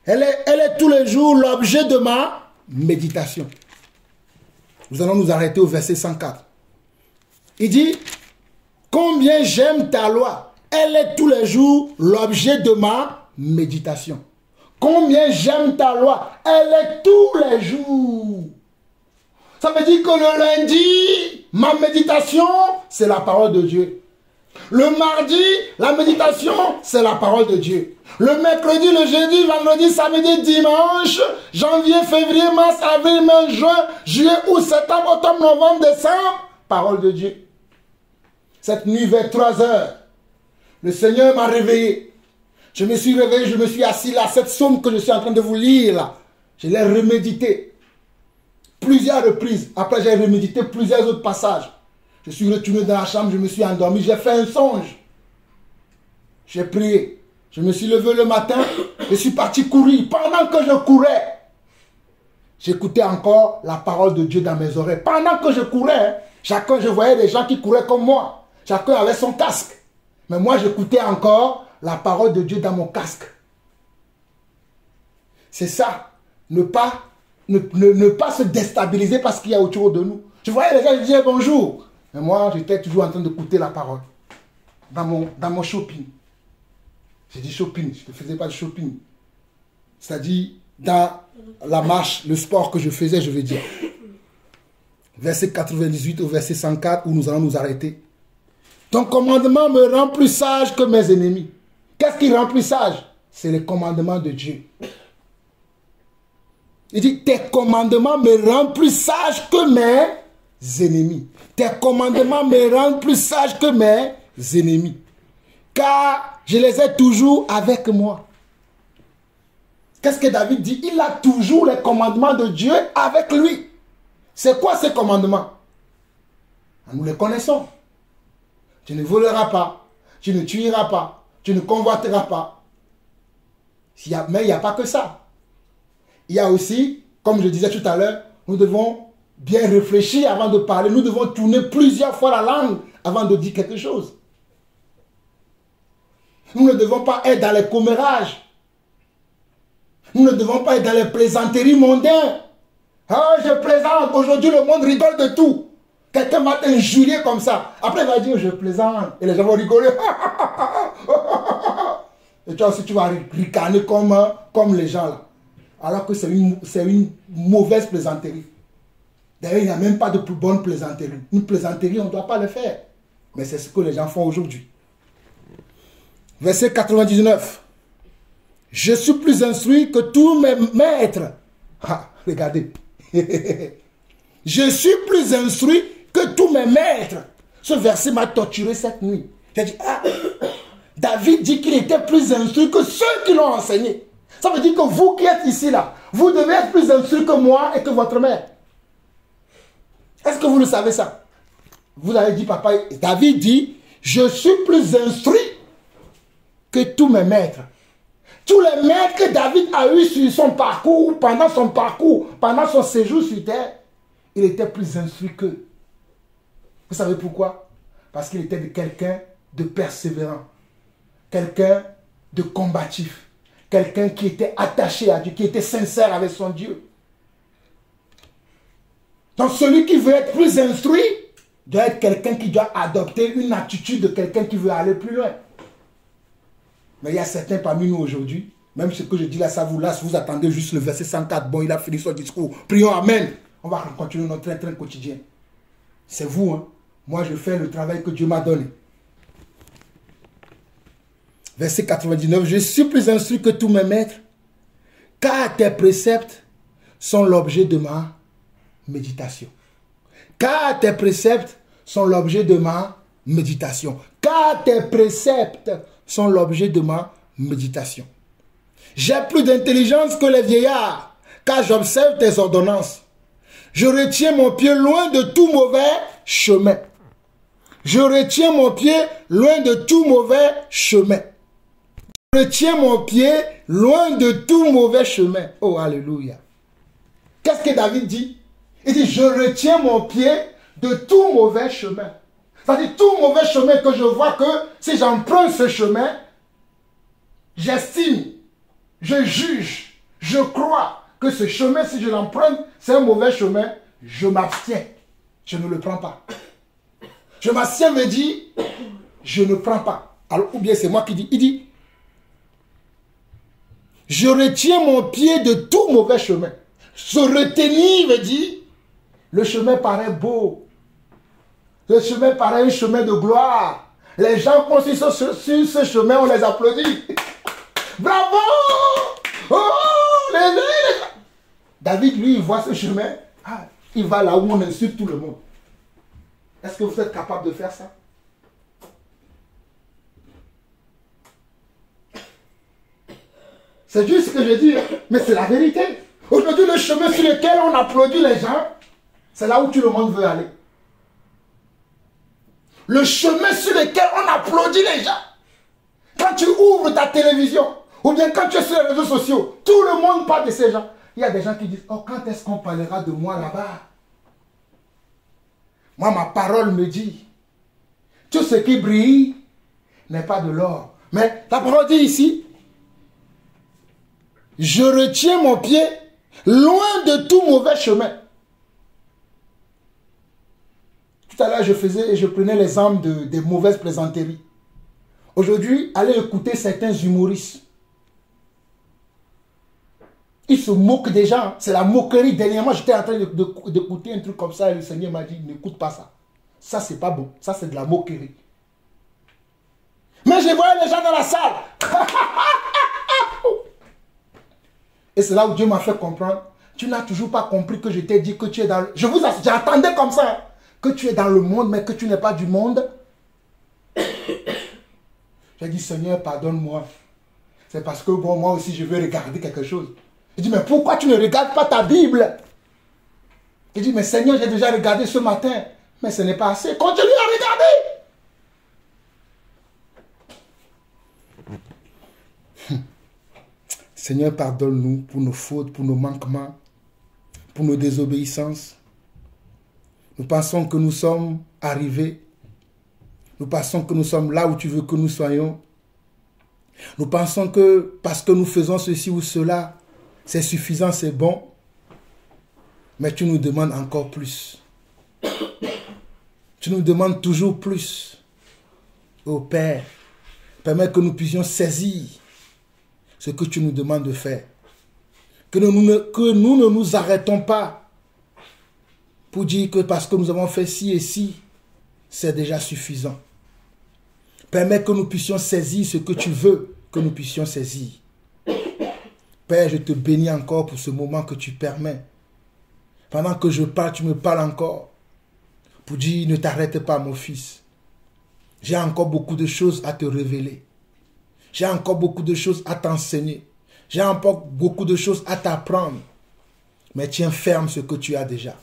Elle est tous les jours l'objet de ma méditation. Nous allons nous arrêter au verset 104. Il dit, combien j'aime ta loi. Elle est tous les jours l'objet de ma méditation. Combien j'aime ta loi. Elle est tous les jours. Ça veut dire que le lundi, ma méditation, c'est la parole de Dieu. Le mardi, la méditation, c'est la parole de Dieu. Le mercredi, le jeudi, vendredi, samedi, dimanche, janvier, février, mars, avril, mai, juin, juillet, août, septembre, octobre, novembre, décembre, parole de Dieu. Cette nuit vers 3 heures, le Seigneur m'a réveillé. Je me suis réveillé, je me suis assis là. Cette somme que je suis en train de vous lire là, je l'ai remédité plusieurs reprises. Après, j'ai remédité plusieurs autres passages. Je suis retourné dans la chambre, je me suis endormi, j'ai fait un songe. J'ai prié. Je me suis levé le matin, je suis parti courir. Pendant que je courais, j'écoutais encore la parole de Dieu dans mes oreilles. Pendant que je courais, chacun, je voyais des gens qui couraient comme moi. Chacun avait son casque. Mais moi, j'écoutais encore la parole de Dieu dans mon casque. C'est ça. Ne pas se déstabiliser parce qu'il y a autour de nous. Je voyais les gens, je disais bonjour. Mais moi, j'étais toujours en train d'écouter la parole. Dans mon shopping. J'ai dit shopping, je ne faisais pas de shopping. C'est-à-dire, dans la marche, le sport que je faisais, je veux dire. Verset 98 au verset 104, où nous allons nous arrêter. Ton commandement me rend plus sage que mes ennemis. Qu'est-ce qui rend plus sage? C'est les commandements de Dieu. Il dit, tes commandements me rendent plus sage que mes ennemis. Tes commandements me rendent plus sage que mes ennemis. Car je les ai toujours avec moi. Qu'est-ce que David dit? Il a toujours les commandements de Dieu avec lui. C'est quoi ces commandements? Nous les connaissons. Tu ne voleras pas. Tu ne tueras pas. Tu ne convoiteras pas. Mais il n'y a pas que ça. Il y a aussi, comme je disais tout à l'heure, nous devons bien réfléchir avant de parler. Nous devons tourner plusieurs fois la langue avant de dire quelque chose. Nous ne devons pas être dans les commérages. Nous ne devons pas être dans les plaisanteries mondaines. Ah, je plaisante. Aujourd'hui, le monde rigole de tout. Quelqu'un va t'injurier comme ça. Après, il va dire, je plaisante. Et les gens vont rigoler. Et toi aussi, tu vas ricaner comme les gens là. Alors que c'est une mauvaise plaisanterie. D'ailleurs, il n'y a même pas de plus bonne plaisanterie. Une plaisanterie, on ne doit pas le faire. Mais c'est ce que les gens font aujourd'hui. Verset 99. Je suis plus instruit que tous mes maîtres. Ah, regardez. Je suis plus instruit que tous mes maîtres. Ce verset m'a torturé cette nuit. J'ai dit, ah, David dit qu'il était plus instruit que ceux qui l'ont enseigné. Ça veut dire que vous qui êtes ici là, vous devez être plus instruit que moi et que votre mère. Est-ce que vous le savez ça? Vous avez dit, papa, David dit, je suis plus instruit que tous mes maîtres. Tous les maîtres que David a eu sur son parcours, pendant son séjour sur terre, il était plus instruit qu'eux. Vous savez pourquoi? Parce qu'il était quelqu'un de persévérant, quelqu'un de combatif, quelqu'un qui était attaché à Dieu, qui était sincère avec son Dieu. Donc celui qui veut être plus instruit doit être quelqu'un qui doit adopter une attitude de quelqu'un qui veut aller plus loin. Mais il y a certains parmi nous aujourd'hui, même ce que je dis là, ça vous lasse, vous attendez juste le verset 104. Bon, il a fini son discours. Prions, amen. On va continuer notre train quotidien. C'est vous, hein. Moi, je fais le travail que Dieu m'a donné. Verset 99. Je suis plus instruit que tous mes maîtres, car tes préceptes sont l'objet de ma méditation. Car tes préceptes sont l'objet de ma méditation. Car tes préceptes sont l'objet de ma méditation. J'ai plus d'intelligence que les vieillards, car j'observe tes ordonnances. Je retiens mon pied loin de tout mauvais chemin. Je retiens mon pied loin de tout mauvais chemin. Je retiens mon pied loin de tout mauvais chemin. Oh, alléluia. Qu'est-ce que David dit? Il dit, je retiens mon pied de tout mauvais chemin. C'est-à-dire, tout mauvais chemin que je vois que si j'emprunte ce chemin, j'estime, je juge, je crois que ce chemin, si je l'emprunte, c'est un mauvais chemin, je m'abstiens. Je ne le prends pas. Je m'abstiens me dit, je ne prends pas. Alors, ou bien c'est moi qui dis, il dit, je retiens mon pied de tout mauvais chemin. Se retenir veut dire, le chemin paraît beau. Le chemin paraît un chemin de gloire. Les gens qui sont sur ce chemin, on les applaudit. Bravo! Oh! David, lui, il voit ce chemin. Ah, il va là où on insulte tout le monde. Est-ce que vous êtes capable de faire ça? C'est juste ce que je dis, mais c'est la vérité. Aujourd'hui, le chemin sur lequel on applaudit les gens, c'est là où tout le monde veut aller. Le chemin sur lequel on applaudit les gens. Quand tu ouvres ta télévision, ou bien quand tu es sur les réseaux sociaux, tout le monde parle de ces gens. Il y a des gens qui disent, oh, quand est-ce qu'on parlera de moi là-bas? Moi, ma parole me dit, tout ce qui brille n'est pas de l'or. Mais la parole dit ici, je retiens mon pied loin de tout mauvais chemin. Tout à l'heure, je prenais l'exemple des mauvaises plaisanteries. Aujourd'hui, allez écouter certains humoristes. Ils se moquent des gens. C'est la moquerie. Dernièrement, j'étais en train d'écouter un truc comme ça et le Seigneur m'a dit, n'écoute pas ça. Ça, c'est pas bon. Ça, c'est de la moquerie. Mais je voyais les gens dans la salle. Et c'est là où Dieu m'a fait comprendre. Tu n'as toujours pas compris que je t'ai dit que tu es dans le... J'attendais comme ça. Hein, que tu es dans le monde, mais que tu n'es pas du monde. J'ai dit, Seigneur, pardonne-moi. C'est parce que bon, moi aussi, je veux regarder quelque chose. Il dit, mais pourquoi tu ne regardes pas ta Bible? Il dit, mais Seigneur, j'ai déjà regardé ce matin. Mais ce n'est pas assez. Continue à regarder. Seigneur, pardonne-nous pour nos fautes, pour nos manquements, pour nos désobéissances. Nous pensons que nous sommes arrivés. Nous pensons que nous sommes là où tu veux que nous soyons. Nous pensons que parce que nous faisons ceci ou cela, c'est suffisant, c'est bon. Mais tu nous demandes encore plus. Tu nous demandes toujours plus. Ô Père, permets que nous puissions saisir ce que tu nous demandes de faire. Que nous ne nous arrêtons pas pour dire que parce que nous avons fait ci et ci, c'est déjà suffisant. Permets que nous puissions saisir ce que tu veux que nous puissions saisir. Père, je te bénis encore pour ce moment que tu permets. Pendant que je parle, tu me parles encore. Pour dire, ne t'arrête pas, mon fils. J'ai encore beaucoup de choses à te révéler. J'ai encore beaucoup de choses à t'enseigner. J'ai encore beaucoup de choses à t'apprendre. Mais tiens ferme ce que tu as déjà.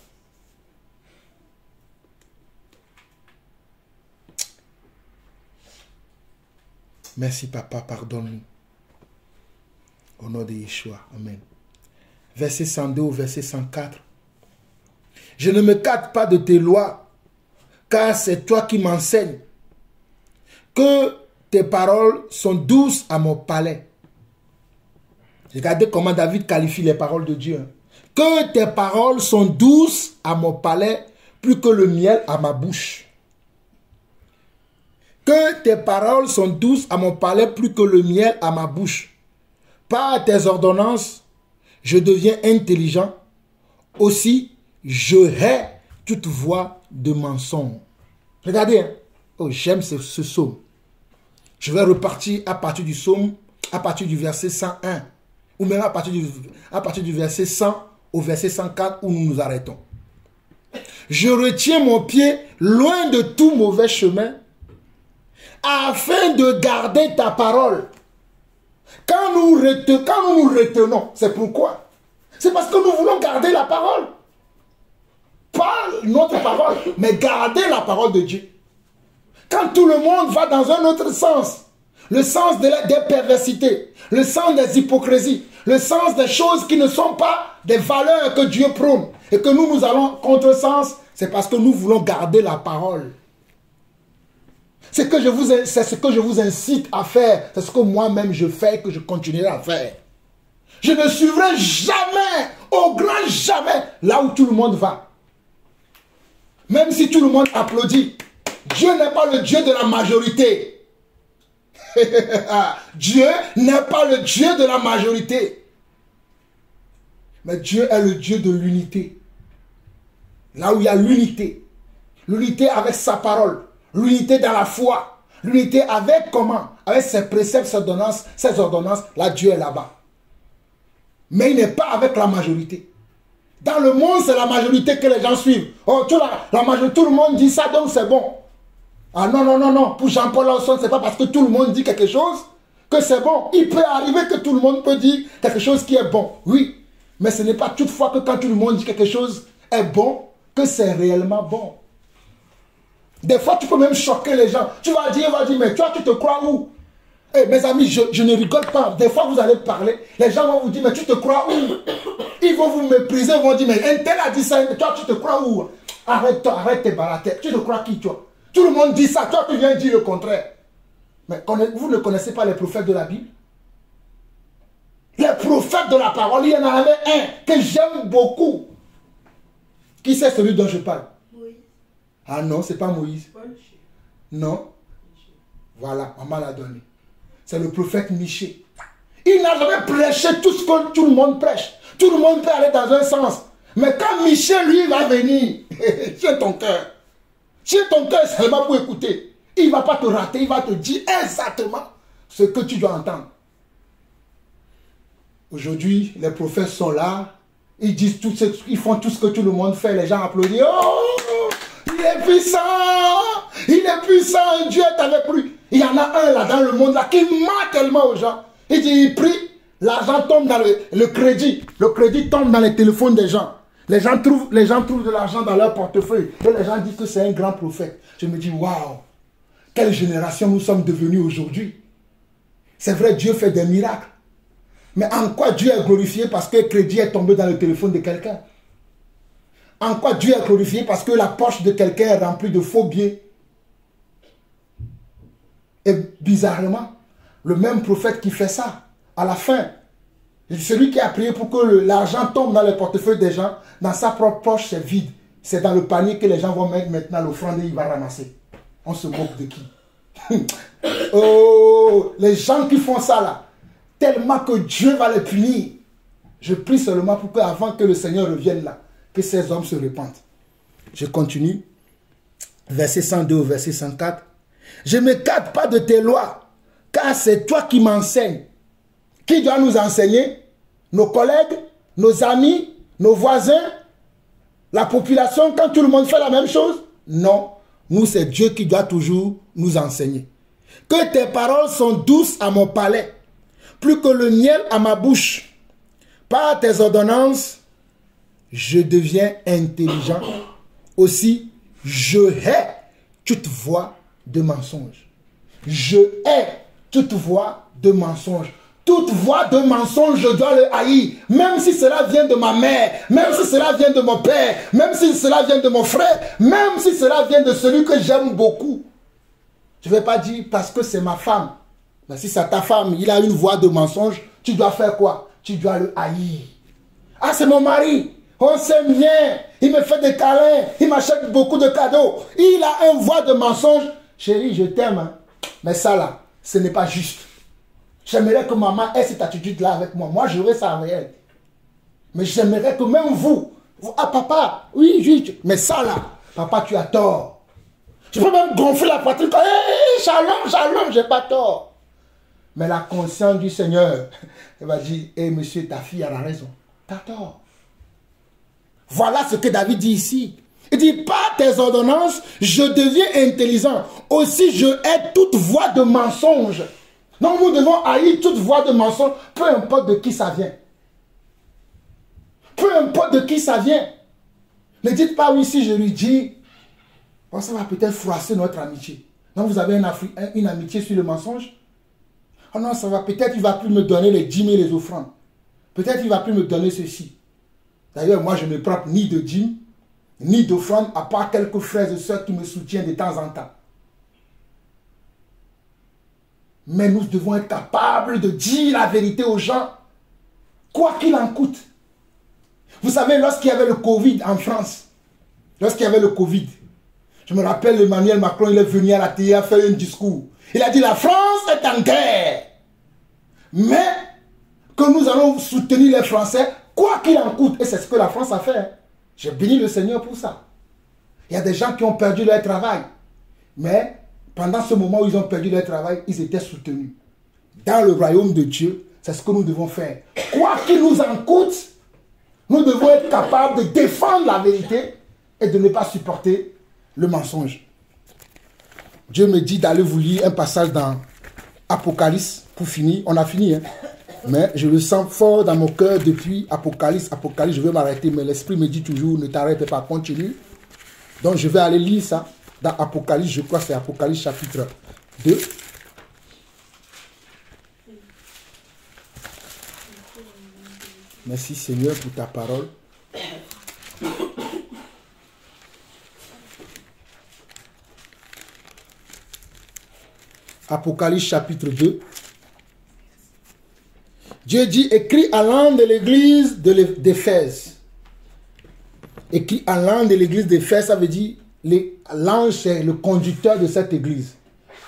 Merci, Papa, pardonne-nous. Au nom de Yeshua. Amen. Verset 102 au verset 104. Je ne me cache pas de tes lois, car c'est toi qui m'enseignes. Que tes paroles sont douces à mon palais. Regardez comment David qualifie les paroles de Dieu. Que tes paroles sont douces à mon palais, plus que le miel à ma bouche. Que tes paroles sont douces à mon palais, plus que le miel à ma bouche. Par tes ordonnances, je deviens intelligent. Aussi, je hais toute voix de mensonge. Regardez, hein. Oh, j'aime ce psaume. Je vais repartir à partir du psaume, à partir du verset 101, ou même à partir du verset 100 au verset 104 où nous nous arrêtons. Je retiens mon pied loin de tout mauvais chemin, afin de garder ta parole. Quand nous nous retenons, c'est pourquoi? C'est parce que nous voulons garder la parole. Pas notre parole, mais garder la parole de Dieu. Quand tout le monde va dans un autre sens, le sens des perversités, le sens des hypocrisies, le sens des choses qui ne sont pas des valeurs que Dieu prône, et que nous allons contre-sens, c'est parce que nous voulons garder la parole. C'est ce que je vous incite à faire, c'est ce que moi-même je fais et que je continuerai à faire. Je ne suivrai jamais, au grand jamais, là où tout le monde va. Même si tout le monde applaudit, Dieu n'est pas le Dieu de la majorité. Dieu n'est pas le Dieu de la majorité. Mais Dieu est le Dieu de l'unité. Là où il y a l'unité. L'unité avec sa parole. L'unité dans la foi. L'unité avec comment? Avec ses préceptes, ses ordonnances. Là, Dieu est là-bas. Mais il n'est pas avec la majorité. Dans le monde, c'est la majorité que les gens suivent. Oh, la majorité, tout le monde dit ça, donc c'est bon. Ah non, non, non, non. Pour Jean-Paul Lawson, c'est pas parce que tout le monde dit quelque chose que c'est bon. Il peut arriver que tout le monde peut dire quelque chose qui est bon. Oui. Mais ce n'est pas toutefois que quand tout le monde dit quelque chose est bon, que c'est réellement bon. Des fois, tu peux même choquer les gens. Tu vas dire, mais toi, tu te crois où? Eh, mes amis, je ne rigole pas. Des fois, vous allez parler. Les gens vont vous dire, mais tu te crois où? Ils vont vous mépriser, ils vont dire, mais un tel a dit ça, toi, tu te crois où? Arrête tes baratères. Tu te crois qui, toi? Tout le monde dit ça, toi, tu viens dire le contraire. Mais vous ne connaissez pas les prophètes de la Bible? Les prophètes de la parole, il y en avait un que j'aime beaucoup. Qui c'est celui dont je parle? Moïse. Ah non, c'est pas Moïse. Non. Voilà, maman l'a donné. C'est le prophète Michée. Il n'a jamais prêché tout ce que tout le monde prêche. Tout le monde peut aller dans un sens. Mais quand Michée, lui, va venir, tiens ton cœur. Tiens ton cœur seulement pour écouter. Il ne va pas te rater, il va te dire exactement ce que tu dois entendre. Aujourd'hui, les prophètes sont là. Ils disent ils font tout ce que tout le monde fait. Les gens applaudissent. Oh, il est puissant. Il est puissant. Dieu est avec lui. Il y en a un là dans le monde là qui ment tellement aux gens. Il dit, il prie. L'argent tombe dans le crédit. Le crédit tombe dans les téléphones des gens. Les gens trouvent de l'argent dans leur portefeuille. Et les gens disent que c'est un grand prophète. Je me dis, waouh, quelle génération nous sommes devenus aujourd'hui. C'est vrai, Dieu fait des miracles. Mais en quoi Dieu est glorifié parce que le crédit est tombé dans le téléphone de quelqu'un? En quoi Dieu est glorifié parce que la poche de quelqu'un est remplie de faux billets? Et bizarrement, le même prophète qui fait ça, à la fin, celui qui a prié pour que l'argent tombe dans le portefeuille des gens, dans sa propre poche, c'est vide. C'est dans le panier que les gens vont mettre maintenant l'offrande et il va ramasser. On se moque de qui? Oh, les gens qui font ça là, tellement que Dieu va les punir. Je prie seulement pour qu'avant que le Seigneur revienne là, que ces hommes se repentent. Je continue. Verset 102 au verset 104. Je ne m'écarte pas de tes lois, car c'est toi qui m'enseignes. Qui doit nous enseigner? Nos collègues, nos amis, nos voisins, la population, quand tout le monde fait la même chose? Non. Nous, c'est Dieu qui doit toujours nous enseigner. Que tes paroles sont douces à mon palais, plus que le miel à ma bouche. Par tes ordonnances, je deviens intelligent. Aussi, je hais toute voix de mensonge. Je hais toute voix de mensonge. Toute voix de mensonge, je dois le haïr. Même si cela vient de ma mère, même si cela vient de mon père, même si cela vient de mon frère, même si cela vient de celui que j'aime beaucoup. Je ne vais pas dire parce que c'est ma femme. Mais si c'est ta femme, il a une voix de mensonge, tu dois faire quoi? tu dois le haïr. Ah, c'est mon mari. On s'aime bien. Il me fait des câlins. Il m'achète beaucoup de cadeaux. Il a un voix de mensonge. Chérie, je t'aime. Hein. Mais ça là, ce n'est pas juste. J'aimerais que maman ait cette attitude-là avec moi. Moi, j'aurais ça avec elle. Mais j'aimerais que même vous, ah papa, oui, oui, mais ça là, papa, tu as tort. Je peux même gonfler la poitrine. Hey, shalom, shalom, j'ai pas tort. Mais la conscience du Seigneur, elle va dire, hé monsieur, ta fille a la raison. T'as tort. Voilà ce que David dit ici. Il dit, par tes ordonnances, je deviens intelligent. Aussi, je hais toute voix de mensonge. Donc, nous devons haïr toute voix de mensonge, peu importe de qui ça vient. Peu importe de qui ça vient. Ne dites pas, oui, si je lui dis, bon, ça va peut-être froisser notre amitié. Donc, vous avez une amitié sur le mensonge. Oh non, ça va, peut-être il ne va plus me donner les 10 000 les offrandes. Peut-être il ne va plus me donner ceci. D'ailleurs, moi, je ne prends ni de dîmes, ni d'offrandes, à part quelques frères et sœurs qui me soutiennent de temps en temps. Mais nous devons être capables de dire la vérité aux gens, quoi qu'il en coûte. Vous savez, lorsqu'il y avait le Covid en France, lorsqu'il y avait le Covid, je me rappelle, Emmanuel Macron, il est venu à la télé faire un discours. Il a dit, la France est en guerre. Mais que nous allons soutenir les Français, quoi qu'il en coûte. Et c'est ce que la France a fait. J'ai béni le Seigneur pour ça. Il y a des gens qui ont perdu leur travail. Mais pendant ce moment où ils ont perdu leur travail, ils étaient soutenus. Dans le royaume de Dieu, c'est ce que nous devons faire. Quoi qu'il nous en coûte, nous devons être capables de défendre la vérité et de ne pas supporter le mensonge. Dieu me dit d'aller vous lire un passage dans Apocalypse pour finir. On a fini, hein? Mais je le sens fort dans mon cœur depuis Apocalypse. Apocalypse, je vais m'arrêter, mais l'Esprit me dit toujours, ne t'arrête pas, continue. Donc je vais aller lire ça dans Apocalypse, je crois que c'est Apocalypse chapitre 2. Merci Seigneur pour ta parole. Apocalypse chapitre 2. Dieu dit, écrit à l'âme de l'église d'Éphèse. Écrit à l'âme de l'église d'Éphèse, ça veut dire, l'ange c'est le conducteur de cette église.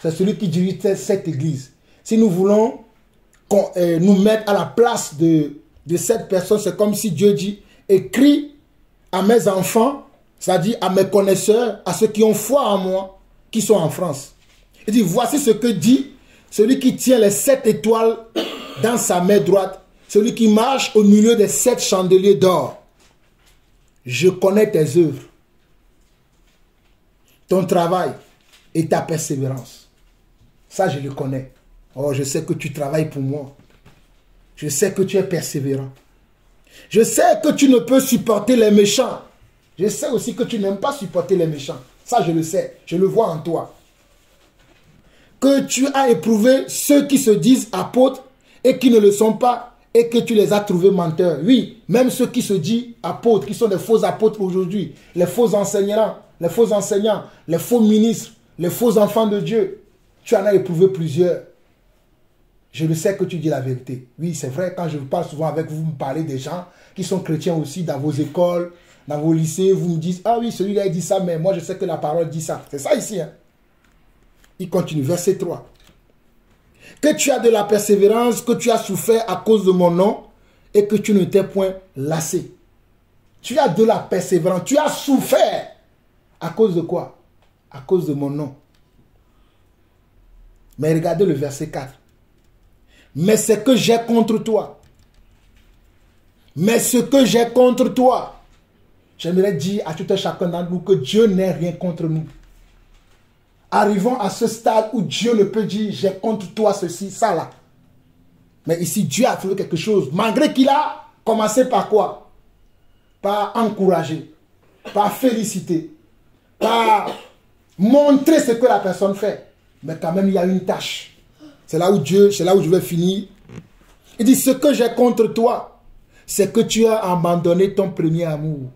C'est celui qui dirige cette église. Si nous voulons nous mettre à la place de cette personne, c'est comme si Dieu dit, écris à mes enfants, c'est-à-dire à mes connaisseurs, à ceux qui ont foi en moi, qui sont en France. Il dit, voici ce que dit celui qui tient les 7 étoiles dans sa main droite, celui qui marche au milieu des 7 chandeliers d'or. Je connais tes œuvres, ton travail et ta persévérance. Ça, je le connais. Oh, je sais que tu travailles pour moi. Je sais que tu es persévérant. Je sais que tu ne peux supporter les méchants. Je sais aussi que tu n'aimes pas supporter les méchants. Ça, je le sais. Je le vois en toi. Que tu as éprouvé ceux qui se disent apôtres et qui ne le sont pas, et que tu les as trouvés menteurs. Oui, même ceux qui se disent apôtres, qui sont des faux apôtres aujourd'hui, les faux enseignants, les faux ministres, les faux enfants de Dieu. Tu en as éprouvé plusieurs. Je le sais que tu dis la vérité. Oui, c'est vrai, quand je parle souvent avec vous, vous me parlez des gens qui sont chrétiens aussi dans vos écoles, dans vos lycées, vous me dites, ah oui, celui-là il dit ça, mais moi je sais que la parole dit ça. C'est ça ici. Hein? Il continue, verset 3. Que tu as de la persévérance, que tu as souffert à cause de mon nom, et que tu ne t'es point lassé. Tu as de la persévérance, tu as souffert. À cause de quoi? À cause de mon nom. Mais regardez le verset 4. Mais ce que j'ai contre toi. Mais ce que j'ai contre toi. J'aimerais dire à tout un chacun d'entre nous que Dieu n'est rien contre nous. Arrivons à ce stade où Dieu ne peut dire j'ai contre toi ceci, ça là. Mais ici, Dieu a trouvé quelque chose. Malgré qu'il a commencé par quoi? Par encourager, par féliciter, par montrer ce que la personne fait. Mais quand même, il y a une tâche. C'est là où je vais finir. Il dit, ce que j'ai contre toi, c'est que tu as abandonné ton premier amour.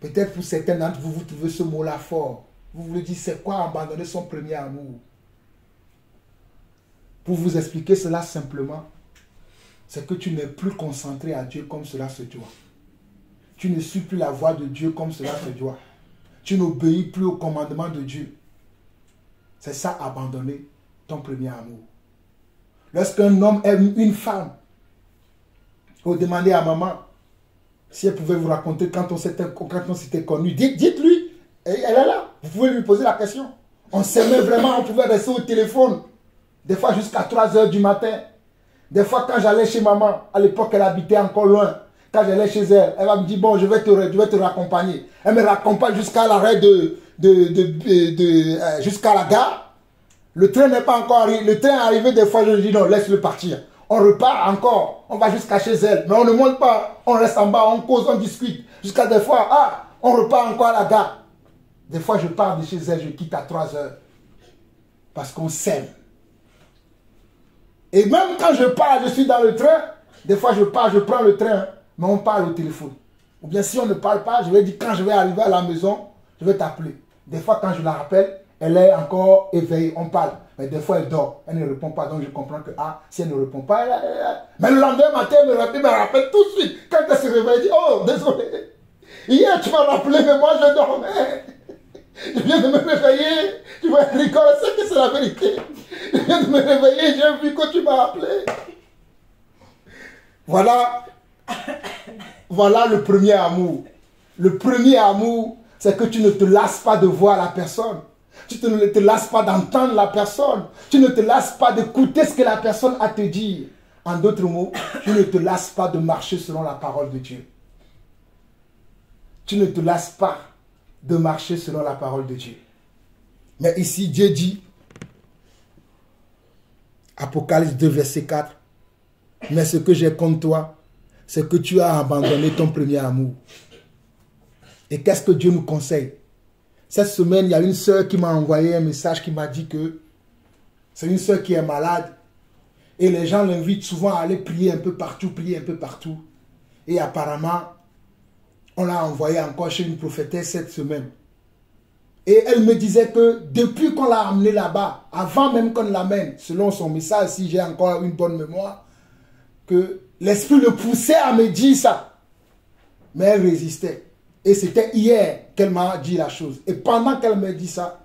Peut-être pour certains d'entre vous, vous trouvez ce mot-là fort. Vous voulez dire, c'est quoi abandonner son premier amour? Pour vous expliquer cela simplement, c'est que tu n'es plus concentré à Dieu comme cela se doit. Tu ne suis plus la voix de Dieu comme cela se doit. Tu n'obéis plus au commandement de Dieu. C'est ça, abandonner ton premier amour. Lorsqu'un homme aime une femme, vous demandez à maman si elle pouvait vous raconter quand on s'était connus. Dites-lui, elle est là. Vous pouvez lui poser la question. On s'aimait vraiment, on pouvait rester au téléphone. Des fois jusqu'à 3 h du matin. Des fois quand j'allais chez maman, à l'époque elle habitait encore loin. Quand j'allais chez elle, elle va me dire, bon, je vais te raccompagner. Elle me raccompagne jusqu'à l'arrêt jusqu'à la gare. Le train n'est pas encore arrivé. Le train est arrivé, des fois je lui dis, non, laisse-le partir. On repart encore, on va jusqu'à chez elle. Mais on ne monte pas, on reste en bas, on cause, on discute. Jusqu'à des fois, on repart encore à la gare. Des fois je pars de chez elle, je quitte à 3 h. Parce qu'on s'aime. Et même quand je pars, je suis dans le train. Des fois je pars, je prends le train. Mais on parle au téléphone. Ou bien si on ne parle pas, je vais dire quand je vais arriver à la maison, je vais t'appeler. Des fois quand je la rappelle, elle est encore éveillée, on parle. Mais des fois elle dort, elle ne répond pas. Donc je comprends que si elle ne répond pas, mais le lendemain matin, elle me rappelle tout de suite. Quand elle se réveille, elle dit, oh désolé, hier tu m'as rappelé, mais moi je dormais. Je viens de me réveiller. Tu vois, Nicole, c'est que c'est la vérité. Je viens de me réveiller, j'ai vu que tu m'as appelé. Voilà le premier amour. Le premier amour, c'est que tu ne te lasses pas de voir la personne. Tu ne te lasses pas d'entendre la personne. Tu ne te lasses pas d'écouter ce que la personne a à te dire. En d'autres mots, tu ne te lasses pas de marcher selon la parole de Dieu. Tu ne te lasses pas de marcher selon la parole de Dieu. Mais ici, Dieu dit, Apocalypse 2, verset 4, mais ce que j'ai contre toi, c'est que tu as abandonné ton premier amour. Et qu'est-ce que Dieu nous conseille? Cette semaine, il y a une sœur qui m'a envoyé un message qui m'a dit que c'est une sœur qui est malade. Et les gens l'invitent souvent à aller prier un peu partout, Et apparemment, on l'a envoyé encore chez une prophétesse cette semaine. Et elle me disait que depuis qu'on l'a amenée là-bas, avant même qu'on l'amène, selon son message, si j'ai encore une bonne mémoire, que l'esprit le poussait à me dire ça. Mais elle résistait. Et c'était hier qu'elle m'a dit la chose. Et pendant qu'elle me dit ça,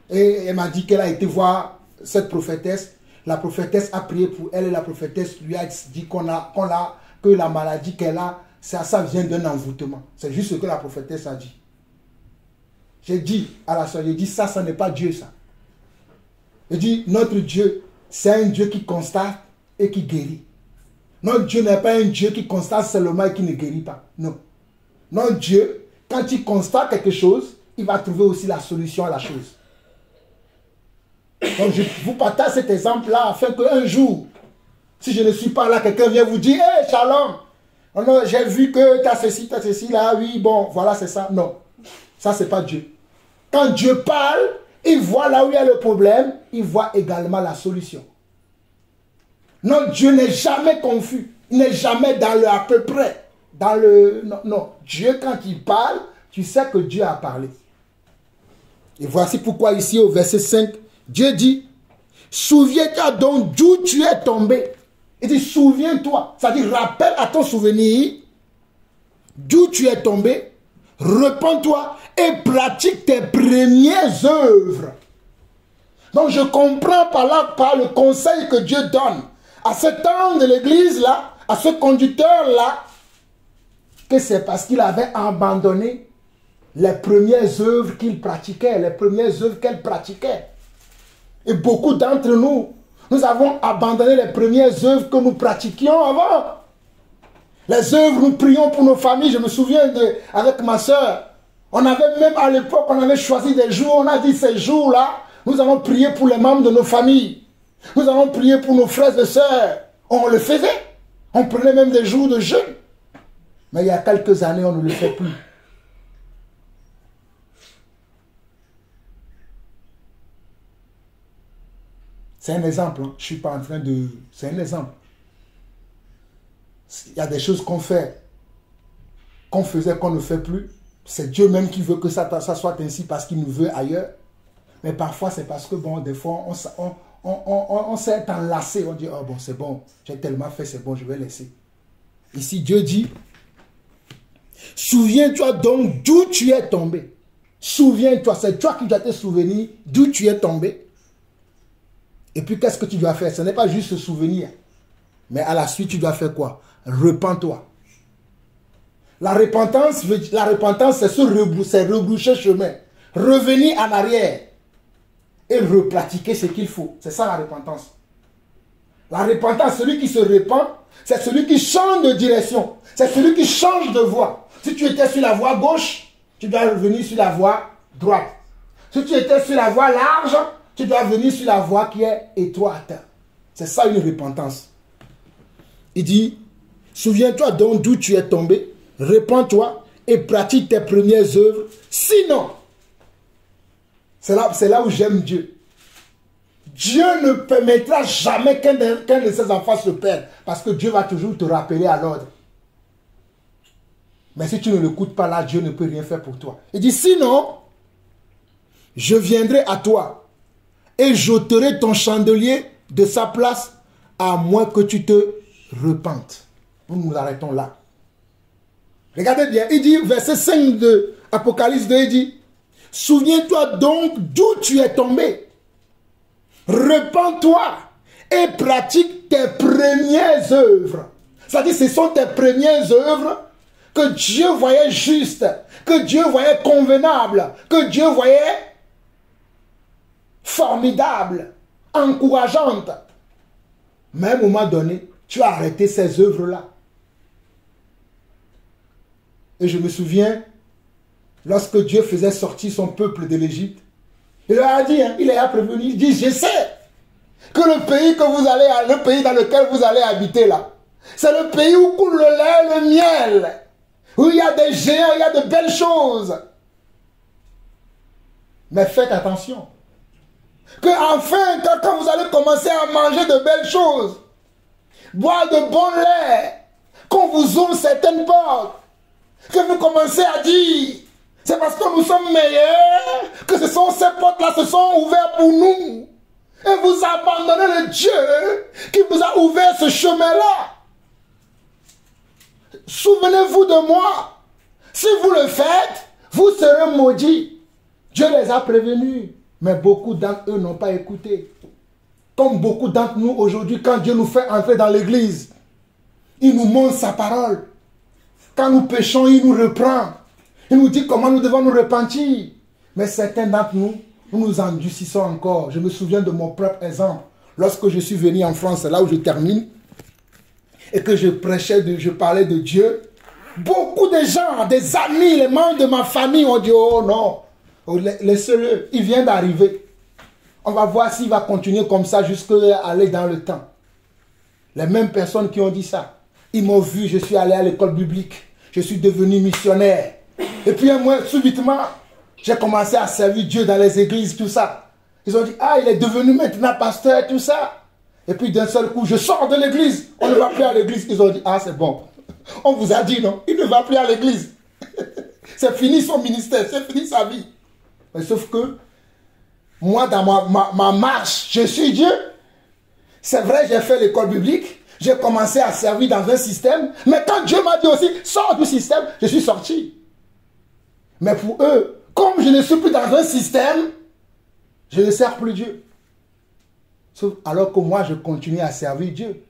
et elle m'a dit qu'elle a été voir cette prophétesse, la prophétesse a prié pour elle et la prophétesse lui a dit que la maladie qu'elle a, ça vient d'un envoûtement. C'est juste ce que la prophétesse a dit. J'ai dit à la soeur, j'ai dit ça n'est pas Dieu ça. J'ai dit, notre Dieu, c'est un Dieu qui constate et qui guérit. Notre Dieu n'est pas un Dieu qui constate seulement et qui ne guérit pas. Non. Notre Dieu, quand il constate quelque chose, il va trouver aussi la solution à la chose. Donc je vous partage cet exemple-là afin qu'un jour, si je ne suis pas là, quelqu'un vient vous dire, hey, shalom, j'ai vu que tu as ceci, là, oui, bon, voilà, c'est ça. Non, ça, c'est pas Dieu. Quand Dieu parle, il voit là où il y a le problème, il voit également la solution. Notre Dieu n'est jamais confus. Il n'est jamais dans le à peu près. Dans le... Non, non. Dieu, quand il parle, tu sais que Dieu a parlé. Et voici pourquoi ici au verset 5, Dieu dit, souviens-toi donc d'où tu es tombé. Il dit, souviens-toi. C'est-à-dire, rappelle à ton souvenir d'où tu es tombé, repens-toi et pratique tes premières œuvres. Donc je comprends par le conseil que Dieu donne à cet homme de l'église là, à ce conducteur là, que c'est parce qu'il avait abandonné les premières œuvres qu'il pratiquait, les premières œuvres qu'elle pratiquait. Et beaucoup d'entre nous, nous avons abandonné les premières œuvres que nous pratiquions avant. Les œuvres, nous prions pour nos familles. Je me souviens avec ma soeur, on avait même à l'époque, on avait choisi des jours, on a dit ces jours-là, nous allons prier pour les membres de nos familles. Nous allons prier pour nos frères et sœurs. On le faisait. On prenait même des jours de jeûne. Mais il y a quelques années, on ne le fait plus. C'est un exemple. Hein. Je ne suis pas en train de... C'est un exemple. Il y a des choses qu'on fait, qu'on faisait, qu'on ne fait plus. C'est Dieu même qui veut que ça soit ainsi parce qu'il nous veut ailleurs. Mais parfois, c'est parce que, bon, des fois, on s'est enlacé. On dit, oh bon, c'est bon, j'ai tellement fait, c'est bon, je vais laisser. Ici, Dieu dit, souviens-toi donc d'où tu es tombé. Souviens-toi, c'est toi qui dois te souvenir d'où tu es tombé. Et puis, qu'est-ce que tu dois faire? Ce n'est pas juste se souvenir. Mais à la suite, tu dois faire quoi? Repends-toi. La repentance, c'est se rebrousser chemin. Revenir en arrière. Et repratiquer ce qu'il faut. C'est ça la repentance. La repentance, celui qui se repent, c'est celui qui change de direction. C'est celui qui change de voie. Si tu étais sur la voie gauche, tu dois revenir sur la voie droite. Si tu étais sur la voie large, tu dois venir sur la voie qui est étroite. C'est ça une repentance. Il dit, souviens-toi donc d'où tu es tombé, repens-toi et pratique tes premières œuvres. Sinon, c'est là où j'aime Dieu. Dieu ne permettra jamais qu'un de ses enfants se perde. Parce que Dieu va toujours te rappeler à l'ordre. Mais si tu ne l'écoutes pas là, Dieu ne peut rien faire pour toi. Il dit, sinon, je viendrai à toi et j'ôterai ton chandelier de sa place à moins que tu te repentes. Nous arrêtons là. Regardez bien, il dit, verset 5 de Apocalypse 2, il dit, souviens-toi donc d'où tu es tombé. Repends-toi et pratique tes premières œuvres. C'est-à-dire, ce sont tes premières œuvres que Dieu voyait justes, que Dieu voyait convenables, que Dieu voyait formidables, encourageantes. Mais à un moment donné, tu as arrêté ces œuvres-là. Et je me souviens, lorsque Dieu faisait sortir son peuple de l'Égypte, il leur a dit, il les a prévenu, il dit, je sais que le pays le pays dans lequel vous allez habiter là, c'est le pays où coule le lait et le miel, où il y a des géants, il y a de belles choses. Mais faites attention. Que enfin, quand vous allez commencer à manger de belles choses, boire de bon lait, qu'on vous ouvre certaines portes, que vous commencez à dire, c'est parce que nous sommes meilleurs que ces portes-là se sont ouvertes pour nous. Et vous abandonnez le Dieu qui vous a ouvert ce chemin-là. Souvenez-vous de moi. Si vous le faites, vous serez maudits. Dieu les a prévenus. Mais beaucoup d'entre eux n'ont pas écouté. Comme beaucoup d'entre nous aujourd'hui, quand Dieu nous fait entrer dans l'église, il nous montre sa parole. Quand nous péchons, il nous reprend. Il nous dit comment nous devons nous repentir. Mais certains d'entre nous, nous nous endurcissons encore. Je me souviens de mon propre exemple. Lorsque je suis venu en France, c'est là où je termine, et que je prêchais, je parlais de Dieu, beaucoup de gens, des amis, les membres de ma famille ont dit, oh non, laissez-le, il vient d'arriver. On va voir s'il va continuer comme ça jusqu'à aller dans le temps. Les mêmes personnes qui ont dit ça, ils m'ont vu, je suis allé à l'école biblique, je suis devenu missionnaire. Et puis moi, subitement, j'ai commencé à servir Dieu dans les églises, tout ça. Ils ont dit, ah, il est devenu maintenant pasteur, tout ça. Et puis d'un seul coup, je sors de l'église, on ne va plus à l'église. Ils ont dit, ah, c'est bon. On vous a dit, non, il ne va plus à l'église. C'est fini son ministère, c'est fini sa vie. Mais sauf que, moi, dans ma marche, je suis Dieu. C'est vrai, j'ai fait l'école biblique. J'ai commencé à servir dans un système. Mais quand Dieu m'a dit aussi, sors du système, je suis sorti. Mais pour eux, comme je ne suis plus dans un système, je ne sers plus Dieu. Sauf alors que moi, je continue à servir Dieu.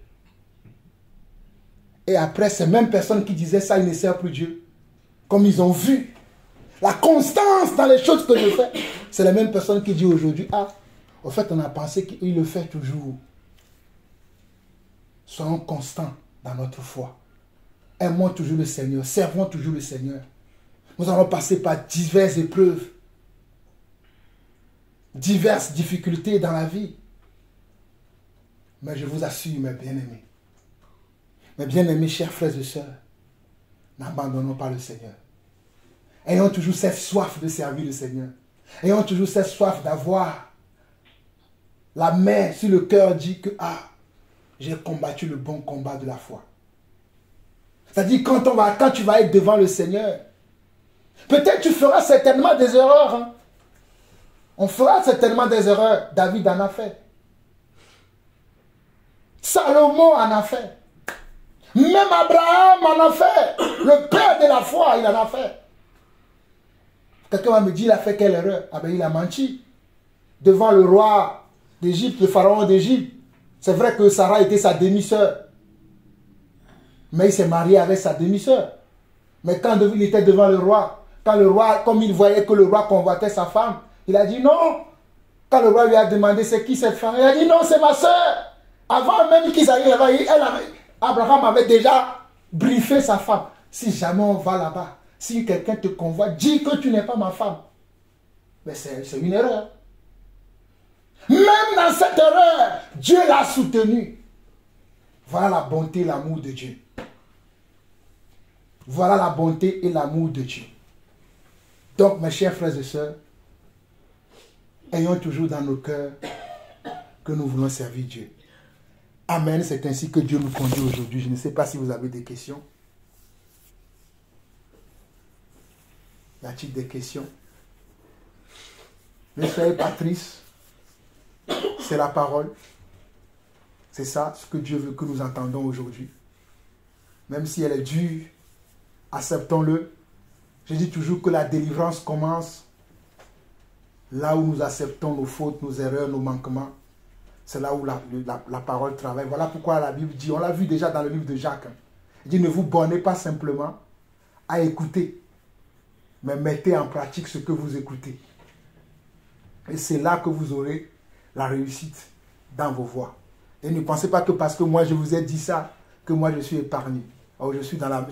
Et après, ces mêmes personnes qui disaient ça, ils ne servent plus Dieu. Comme ils ont vu la constance dans les choses que je fais. C'est les mêmes personnes qui disent aujourd'hui, ah, au fait, on a pensé qu'il le fait toujours. Soyons constants dans notre foi. Aimons toujours le Seigneur. Servons toujours le Seigneur. Nous allons passer par diverses épreuves. Diverses difficultés dans la vie. Mais je vous assure, mes bien-aimés. Mes bien-aimés, chers frères et sœurs, n'abandonnons pas le Seigneur. Ayons toujours cette soif de servir le Seigneur. Ayons toujours cette soif d'avoir la main sur le cœur, dit que, ah, j'ai combattu le bon combat de la foi. C'est-à-dire, quand tu vas être devant le Seigneur, peut-être tu feras certainement des erreurs. Hein. On fera certainement des erreurs. David en a fait. Salomon en a fait. Même Abraham en a fait. Le père de la foi, il en a fait. Quelqu'un va me dire, il a fait quelle erreur? Ah ben, il a menti. Devant le roi d'Égypte, le pharaon d'Égypte. C'est vrai que Sarah était sa demi-sœur. Mais il s'est marié avec sa demi-sœur. Mais quand il était devant le roi, quand le roi, comme il voyait que le roi convoitait sa femme, il a dit non. Quand le roi lui a demandé c'est qui cette femme, il a dit non, c'est ma sœur. Avant même qu'ils aillent là-bas, Abraham avait déjà briefé sa femme. Si jamais on va là-bas, si quelqu'un te convoite, dis que tu n'es pas ma femme. Mais c'est une erreur. Même dans cette erreur, Dieu l'a soutenu. Voilà la bonté et l'amour de Dieu. Voilà la bonté et l'amour de Dieu. Donc, mes chers frères et sœurs, ayons toujours dans nos cœurs que nous voulons servir Dieu. Amen. C'est ainsi que Dieu nous conduit aujourd'hui. Je ne sais pas si vous avez des questions. Y a-t-il des questions? Ne soyez pas tristes. C'est la parole. C'est ça ce que Dieu veut que nous entendons aujourd'hui. Même si elle est dure, acceptons-le. Je dis toujours que la délivrance commence là où nous acceptons nos fautes, nos erreurs, nos manquements. C'est là où la parole travaille. Voilà pourquoi la Bible dit, on l'a vu déjà dans le livre de Jacques, il dit ne vous bornez pas simplement à écouter, mais mettez en pratique ce que vous écoutez. Et c'est là que vous aurez la réussite dans vos voies. Et ne pensez pas que parce que moi je vous ai dit ça, que moi je suis épargné. Alors, je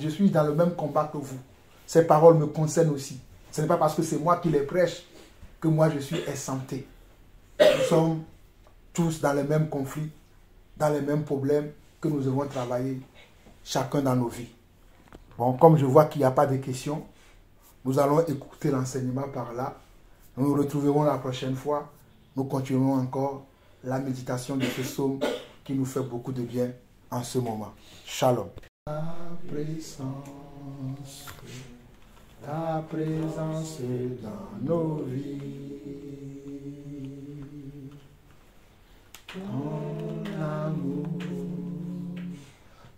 suis dans le même combat que vous. Ces paroles me concernent aussi. Ce n'est pas parce que c'est moi qui les prêche que moi je suis exempté. Nous sommes tous dans les mêmes conflits, dans les mêmes problèmes que nous devons travailler chacun dans nos vies. Bon, comme je vois qu'il n'y a pas de questions, nous allons écouter l'enseignement par là. Nous nous retrouverons la prochaine fois. Nous continuerons encore la méditation de ce psaume qui nous fait beaucoup de bien en ce moment. Shalom. Ta présence dans nos vies, ton amour,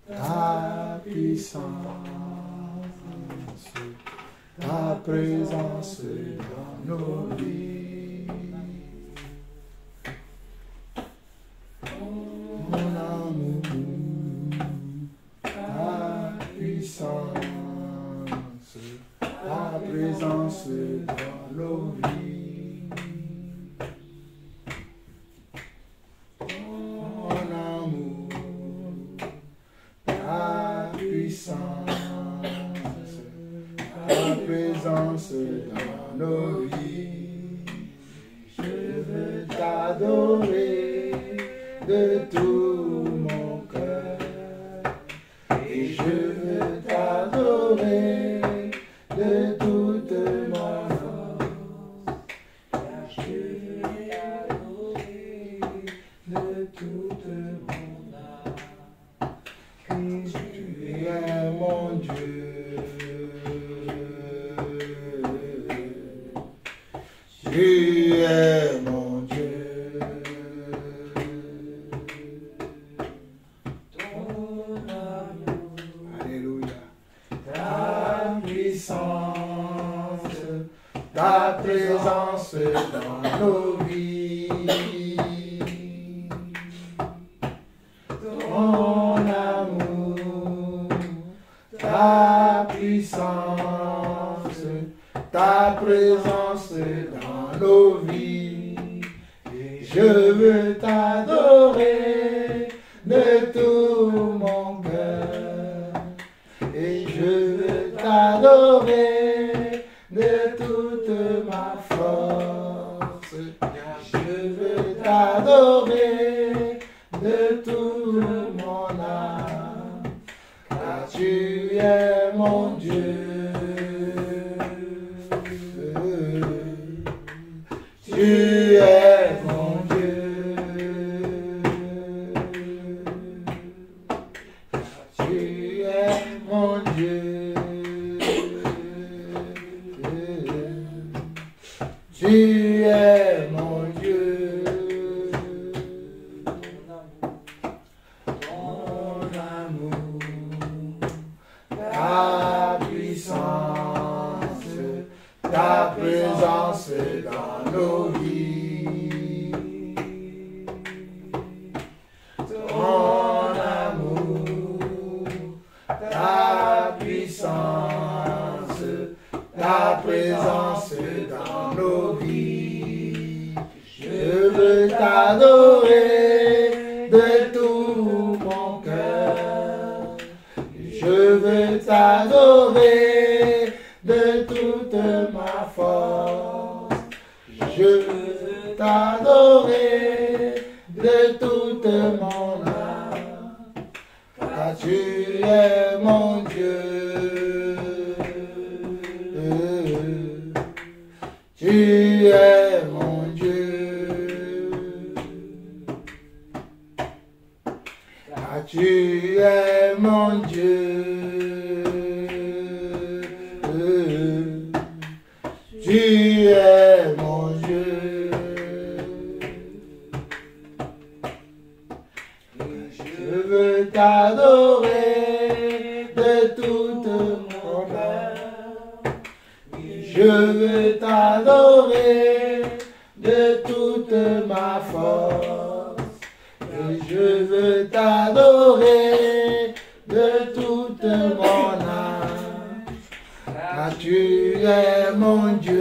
ta puissance, ta présence dans nos vies, ton amour, ta puissance, ta présence dans nos vies, ton amour, ta puissance, ta présence dans nos vies. Je veux t'adorer de tout mon cœur et je veux t'adorer de toute mon force, je veux t'adorer de toute mon âme, tu es mon Dieu, tu es mon Dieu, ton amour, alléluia, ta puissance, ta présence dans nos vies, ton amour, ta puissance, ta présence dans nos vies, et je veux t'adorer de tout mon cœur, et je veux t'adorer de toute ma force, je veux t'adorer de toute mon âme, car tu es mon Dieu. Tu es mon Dieu, tu es mon Dieu, tu es mon Dieu, ta présence dans nos vies. Ton amour, ta puissance, ta présence dans nos vies. Je veux t'adorer de tout mon cœur. Je veux t'adorer de toute ma force. Je veux t'adorer de toute mon âme. Car tu es mon Dieu. Tu es mon Dieu. Car tu es mon Dieu. Tu es mon Dieu. Je veux t'adorer de toute mon cœur. Je veux t'adorer de toute ma force. Et je veux t'adorer de toute mon âme. Car tu es mon Dieu.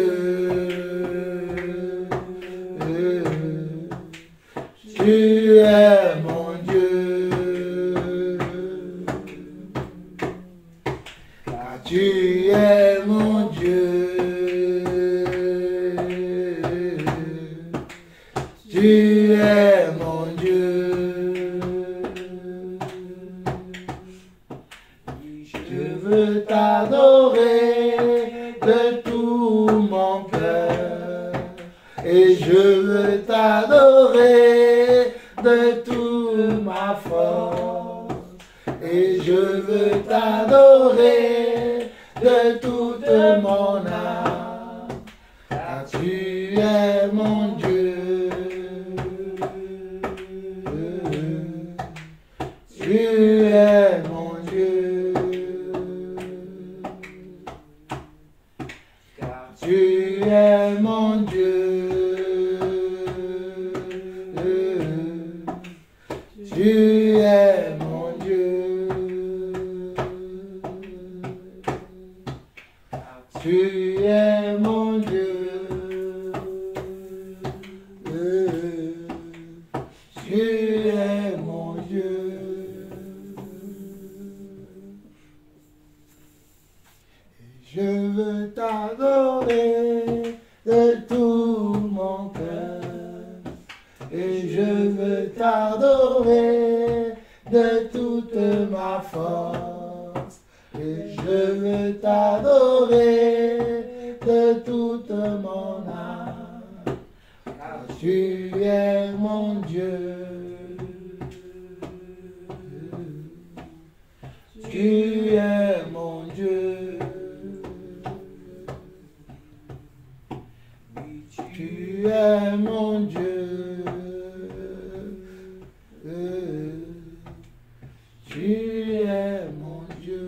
Tu es mon Dieu. Car tu es mon Dieu. Tu es mon Dieu. Je veux t'adorer de tout mon cœur. Et je veux t'adorer de toute ma force. Et je veux t'adorer de toute mon âme. Car tu es mon Dieu. Tu es mon Dieu. Car tu es mon Dieu. Tu es mon Dieu. Tu es mon Dieu. Tu es mon Dieu. Je veux t'adorer de tout mon cœur. Et je veux t'adorer de toute ma force. Et je veux t'adorer de toute mon âme. Car tu es mon Dieu. Tu es mon Dieu. Tu es mon Dieu. Tu es mon Dieu.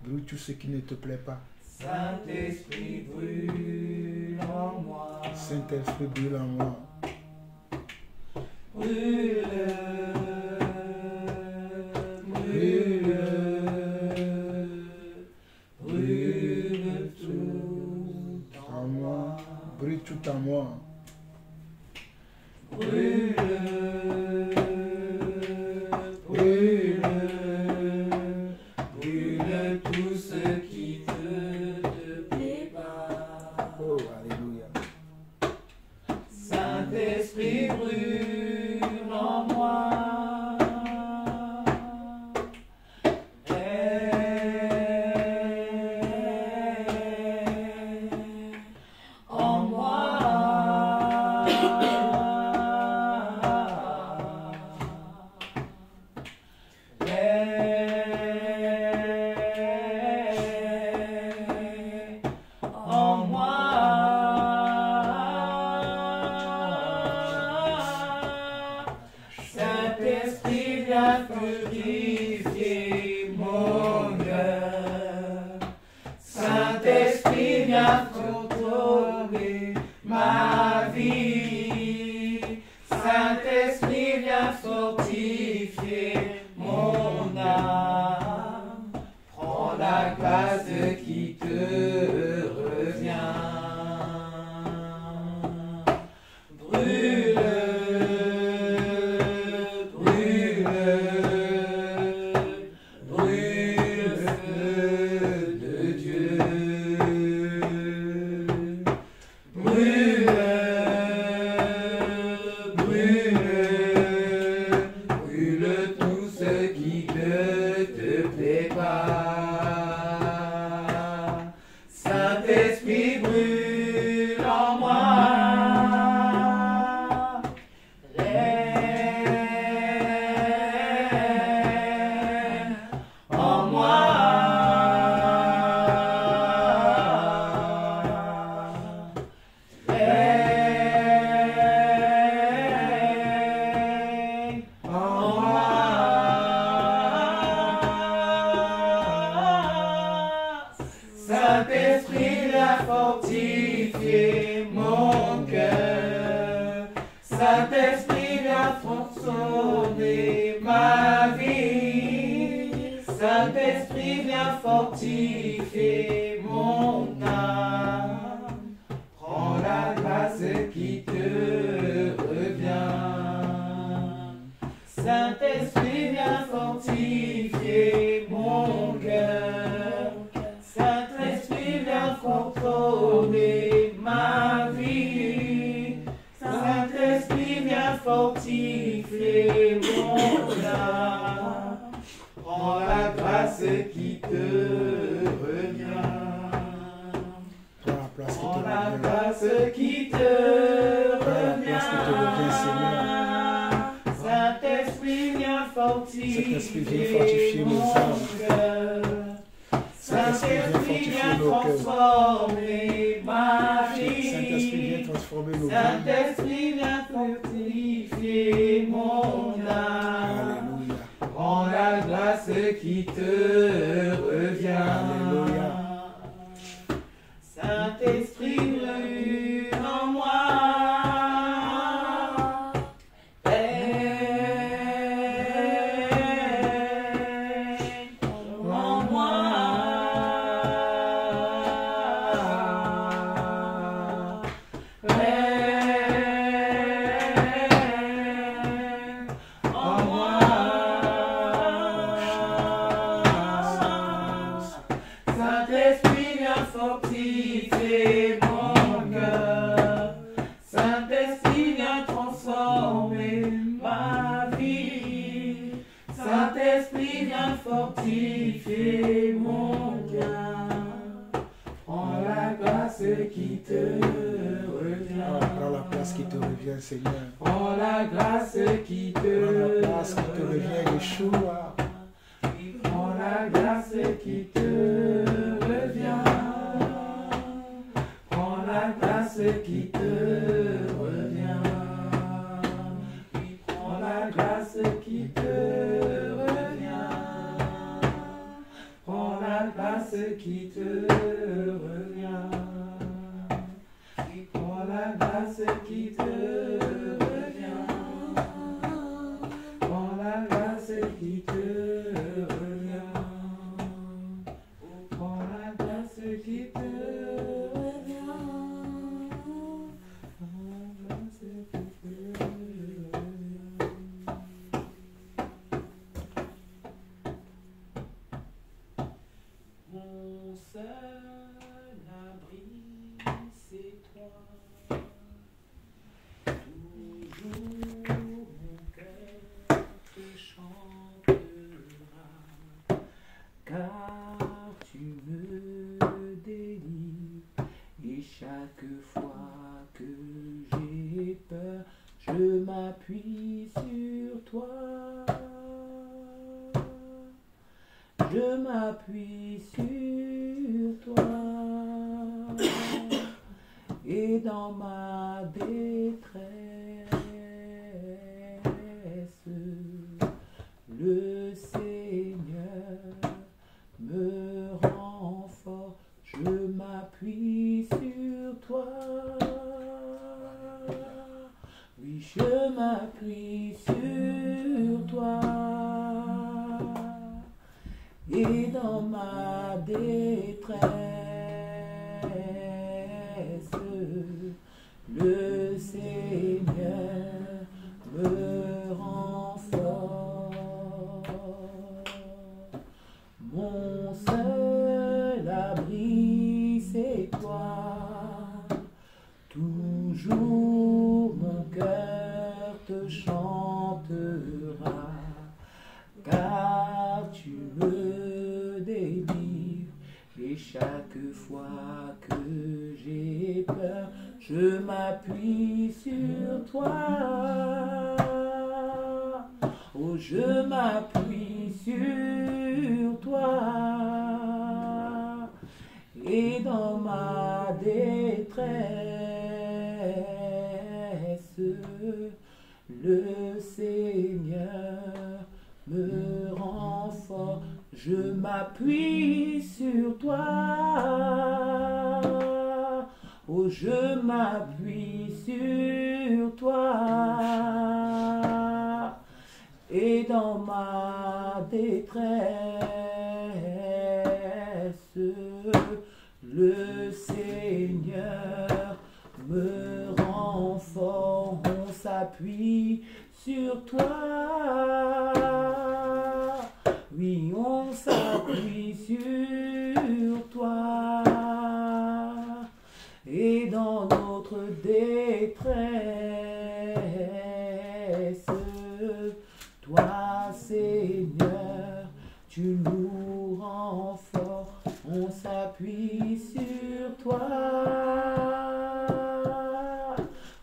Brûle tout ce qui ne te plaît pas. Saint-Esprit brûle en moi. Saint-Esprit brûle en moi. Brûle, brûle, brûle tout en moi. Brûle tout en moi. Brûle, brûle, brûle tout ce qui ne te plaît pas. Oh, alléluia. Saint-Esprit brûle en moi. viens contrôler ma vie. Saint-Esprit, viens fortifier mon âme. Prends la grâce qui te revient. Brûle, brûle, brûle, feu de Dieu. Brûle, brûle, brûle tout ce qui ne te plaît pas. Saint-Esprit, brûle en moi. En moi. Saint-Esprit, viens fortifier mon cœur. Saint-Esprit, viens transformer ma vie. Saint-Esprit, viens fortifier mon âme. Prends la grâce qui te revient. Saint-Esprit, viens fortifier mon cœur. Saint-Esprit, viens contrôler ma vie. Saint-Esprit, viens fortifier mon âme. Prends la grâce qui te revient. Prends la grâce qui te Prends revient. la grâce qui te revient, Seigneur. Saint-Esprit, viens fortifier nos mon âmes. cœur. Saint-Esprit, Saint-Esprit, viens transformer ma Saint-Esprit, viens vie. transformer nos vies. Saint-Esprit, viens fortifier mon âme. Alléluia. Prends la grâce qui te revient. Alléluia. Saint-Esprit, brûle en moi. En moi. En moi. Saint-Esprit, viens fortifier mon cœur. Saint-Esprit, viens transformer ma vie. Saint-Esprit, viens fortifier mon cœur. Prends la grâce qui te revient. Prends la place qui te revient, Seigneur. Prends la grâce qui te Prends la place qui te revient, Yeshua. Prends la grâce qui te revient. Prends la grâce qui te revient. Prends la grâce qui te revient. Prends la grâce qui te revient. Prends la grâce qui te revient. Prends la grâce qui te revient. Prends la grâce qui te revient. Prends la grâce qui te revient. Mon seul abri, c'est toi. Toujours mon cœur te chantera, car tu me délivres. Et chaque fois que j'ai peur, je m'appuie sur toi. Je m'appuie sur toi. Et dans ma détresse, le Seigneur me rend fort. Je m'appuie détresse, le Seigneur me rend fort. Mon seul abri, c'est toi. Toujours mon cœur te chantera, car tu me délivres. Et chaque fois que j'ai peur, je m'appuie sur toi. Oh, je m'appuie sur toi. Et dans ma détresse, le Seigneur me rend fort. Je m'appuie sur toi. Oh, je m'appuie sur toi. Et dans ma détresse, le Seigneur me rend fort. On s'appuie sur toi. Oui, on s'appuie sur toi. Et dans notre détresse, toi, Seigneur, tu nous rends fort. On s'appuie sur toi.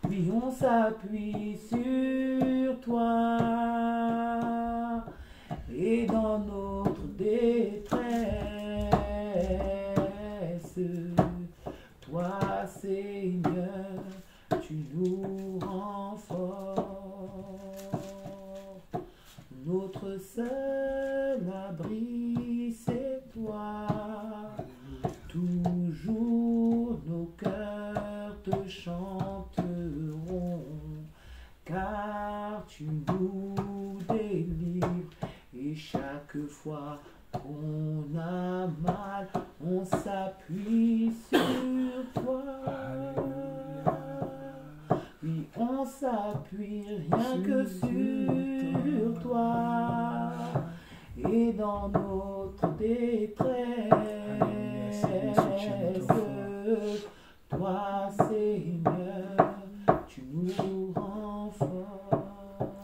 Oui, on s'appuie sur toi. Et dans notre détresse, toi, Seigneur, tu nous rends fort. Notre seul abri, c'est toi. Toujours nos cœurs te chanteront, car tu nous délivres. Et chaque fois qu'on a mal, on s'appuie sur toi. Oui, on s'appuie rien que sur toi. Et dans notre détresse, toi, Seigneur, tu nous rends fort.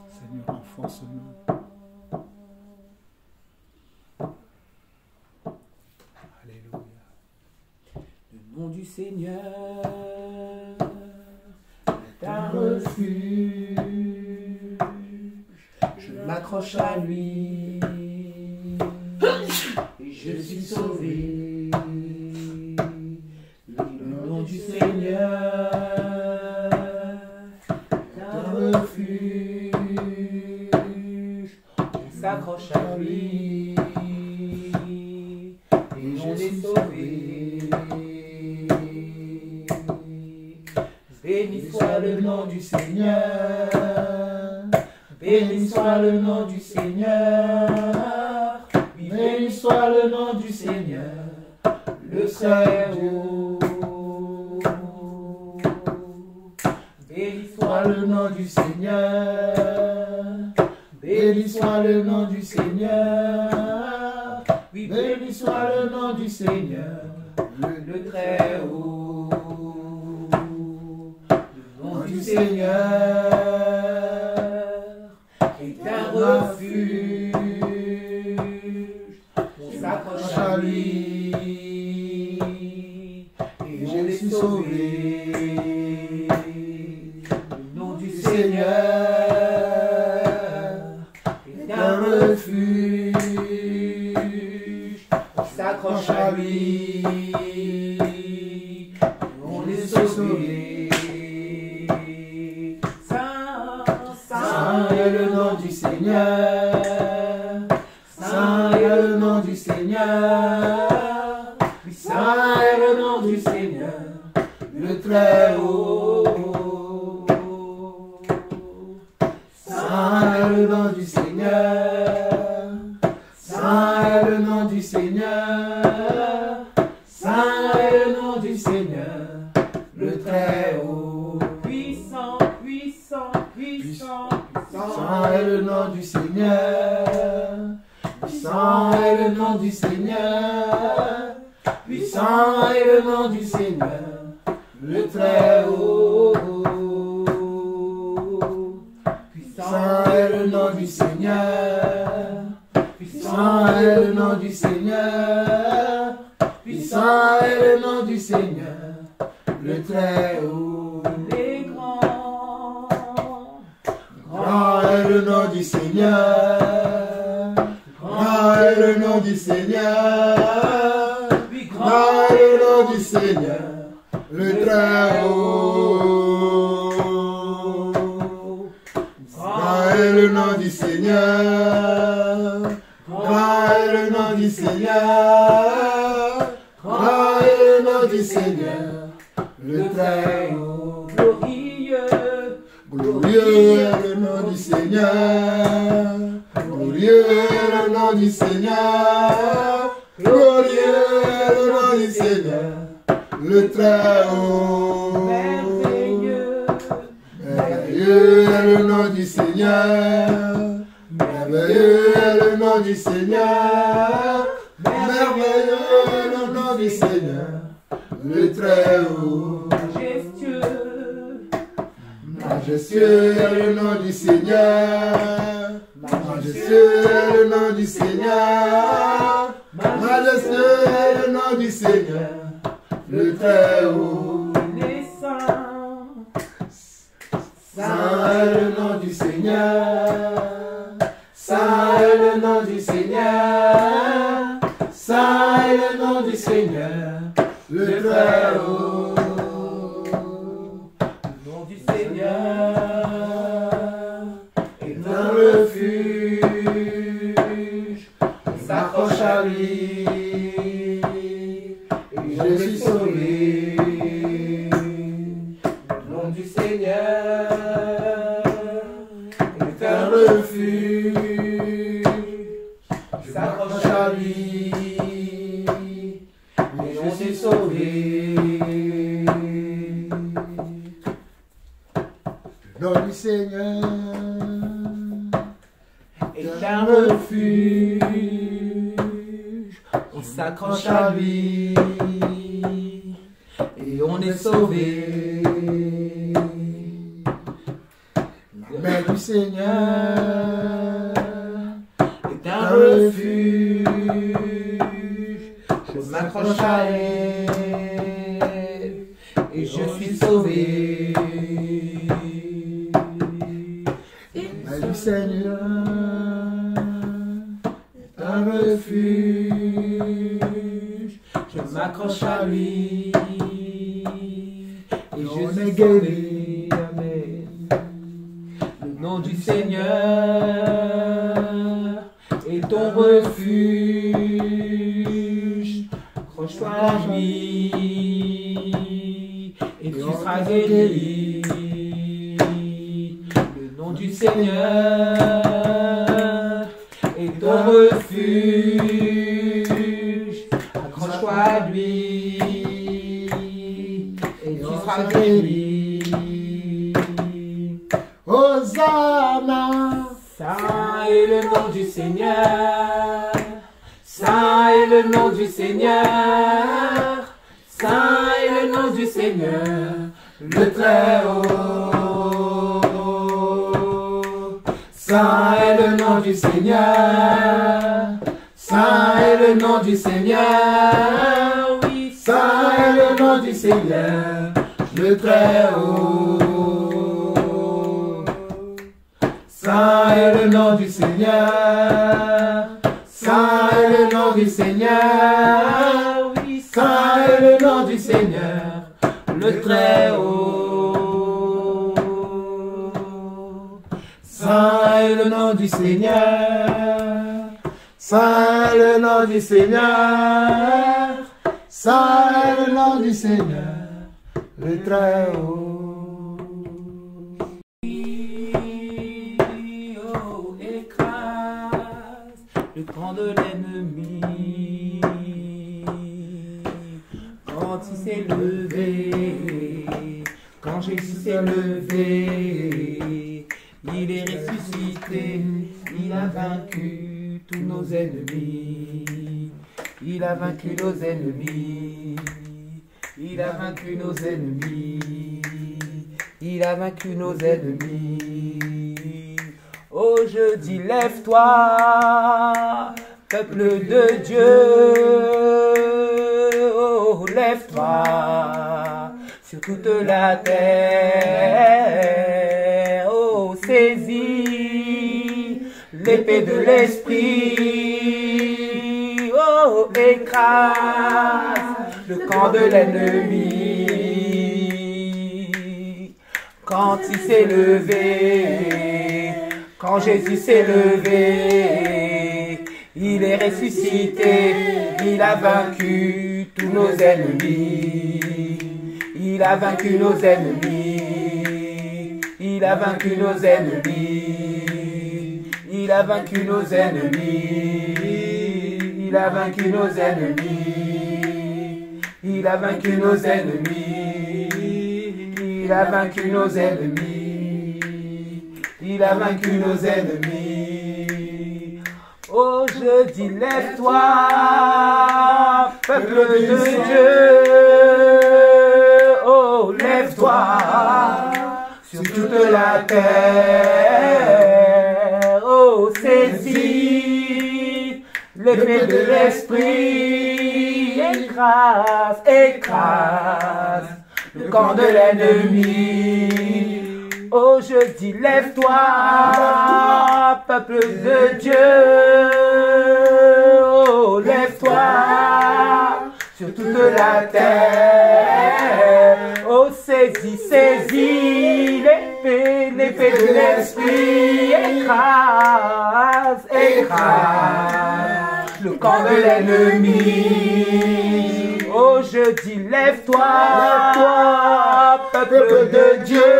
Seigneur, renforce-nous. Alléluia. Le nom du Seigneur est un refuge. Je m'accroche à lui et je suis sauvé. Le nom du Seigneur est un refuge. On s'accroche à lui et on est sauvé. Béni soit le nom du Seigneur. Béni soit le nom du Seigneur. Oui, béni soit le nom du Seigneur, le Très-Haut. Béni soit le nom du Seigneur. Béni soit le nom du Seigneur. Oui, béni soit le nom du Seigneur, le Très-Haut. Le nom du Seigneur est un refuge. On s'accroche à lui et on est sauvé. Le nom du Seigneur est un refuge. On s'accroche à lui et on est sauvé. Saint est le nom du Seigneur. Saint est le nom du Seigneur. Oui, saint est le nom du Seigneur, le Très-Haut. Saint est le nom du Seigneur. Saint est le nom du Seigneur. est le nom du Seigneur. Puissant est le nom du Seigneur, le Très-Haut. Puissant est le nom du Seigneur. Puissant est le nom du Seigneur. Puissant est le nom du Seigneur, le Très-Haut. Il est grand. Grand est le nom du Seigneur. Grand est le nom du Seigneur. Grand est le nom du Seigneur, le Très-Haut. Grand est le nom du Seigneur. Grand est le nom du Seigneur. Grand est le nom du Seigneur, le Très-Haut. Glorieux, glorieux est le nom du Seigneur. Glorieux est le nom du Seigneur. Glorieux est le nom du Seigneur, le Très-Haut. Merveilleux, merveilleux est le nom du Seigneur. Merveilleux est le nom du Seigneur. Merveilleux est le nom du Seigneur, le Très-Haut. Majestueux, majestueux est le nom du Seigneur. Majestueux est le nom du Seigneur. Majestueux est le nom du Seigneur, le Très-Haut. Il est saint. Saint est le nom du Seigneur. Saint est le nom du Seigneur. Saint est le nom du Seigneur, le Très-Haut. Le nom du Seigneur est un refuge. On s'accroche à lui et je suis sauvé. Le nom du Seigneur est un refuge. On s'accroche à lui et je suis sauvé. Le nom du Seigneur est un refuge. On s'accroche à lui et on est sauvé. La main du Seigneur est un refuge. Je m'accroche à elle et je suis sauvé. La main du Seigneur est un refuge. Je m'accroche à lui et je suis guéri. Amen. Le nom du Seigneur est ton refuge. Accroche-toi à lui et tu seras guéri. Le nom du Seigneur est ton refuge. Accroche-toi à lui et tu seras guéri. Hosanna. Saint est le nom du Seigneur. Saint est le nom du Seigneur. Saint est le nom du Seigneur, le Très-Haut. Saint est le nom du Seigneur. Saint est le nom du Seigneur. Oui, Saint est le nom du Seigneur, le Très-Haut. Saint est le nom du Seigneur. Saint est le nom du Seigneur. Oui, Saint est le nom du Seigneur, le Très-Haut. Saint est le nom du Seigneur. Saint est le nom du Seigneur. Saint est le nom du Seigneur, le Très-Haut. Le camp de l'ennemi, quand il s'est levé, quand Jésus s'est levé, il est ressuscité, il a vaincu tous nos ennemis. Il a vaincu nos ennemis. Il a vaincu nos ennemis. Il a vaincu nos ennemis. Oh, je dis, lève-toi, peuple de Dieu. Oh, lève-toi sur toute la terre. Oh, saisis l'épée de l'esprit. Oh, écrase le camp de l'ennemi. Quand il s'est levé, quand Jésus s'est levé, il est ressuscité, il a vaincu tous nos ennemis. Il a vaincu nos ennemis. Il a vaincu nos ennemis. Il a vaincu nos ennemis. Il a vaincu nos ennemis. Il a vaincu nos ennemis. Il a vaincu nos ennemis. Il a vaincu nos ennemis. Oh, je dis, lève-toi, peuple de Dieu. Oh, lève-toi sur toute la terre. Oh, saisis l'épée de l'esprit. Écrase, écrase le camp de l'ennemi. Oh, je dis, lève-toi, peuple de Dieu. Oh, lève-toi sur toute la terre. Oh, saisis, saisis l'épée de l'esprit. Écrase, écrase le camp de l'ennemi. Oh, je dis, lève-toi, peuple de Dieu.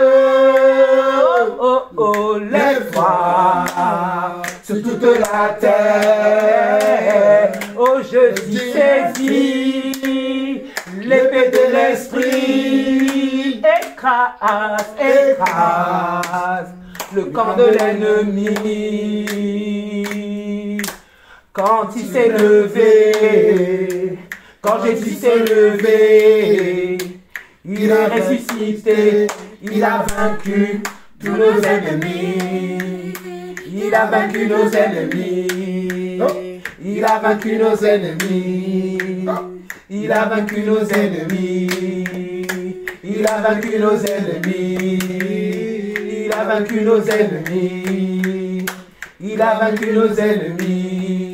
Oh, oh, lève-toi sur toute la terre. Oh, je dis, saisis l'épée de l'esprit. Écrase, écrase le camp de l'ennemi. Quand il s'est levé, quand Jésus s'est levé, il est ressuscité, il a vaincu tous nos ennemis. Il a vaincu nos ennemis. Il a vaincu nos ennemis. Il a vaincu nos ennemis. Il a vaincu nos ennemis. Il a vaincu nos ennemis. Il a vaincu nos ennemis.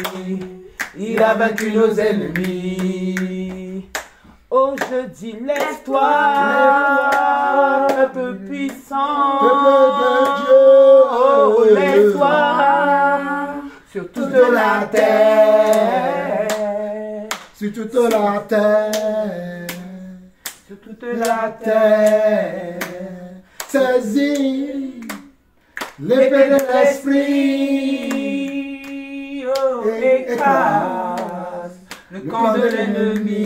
Il a vaincu nos ennemis. Oh, je dis, lève-toi, peuple puissant. Peuple de Dieu. Oh, lève-toi sur toute la terre. Sur toute la terre. Sur toute la terre. Saisis l'épée de l'esprit. Oh, écrase le camp de l'ennemi.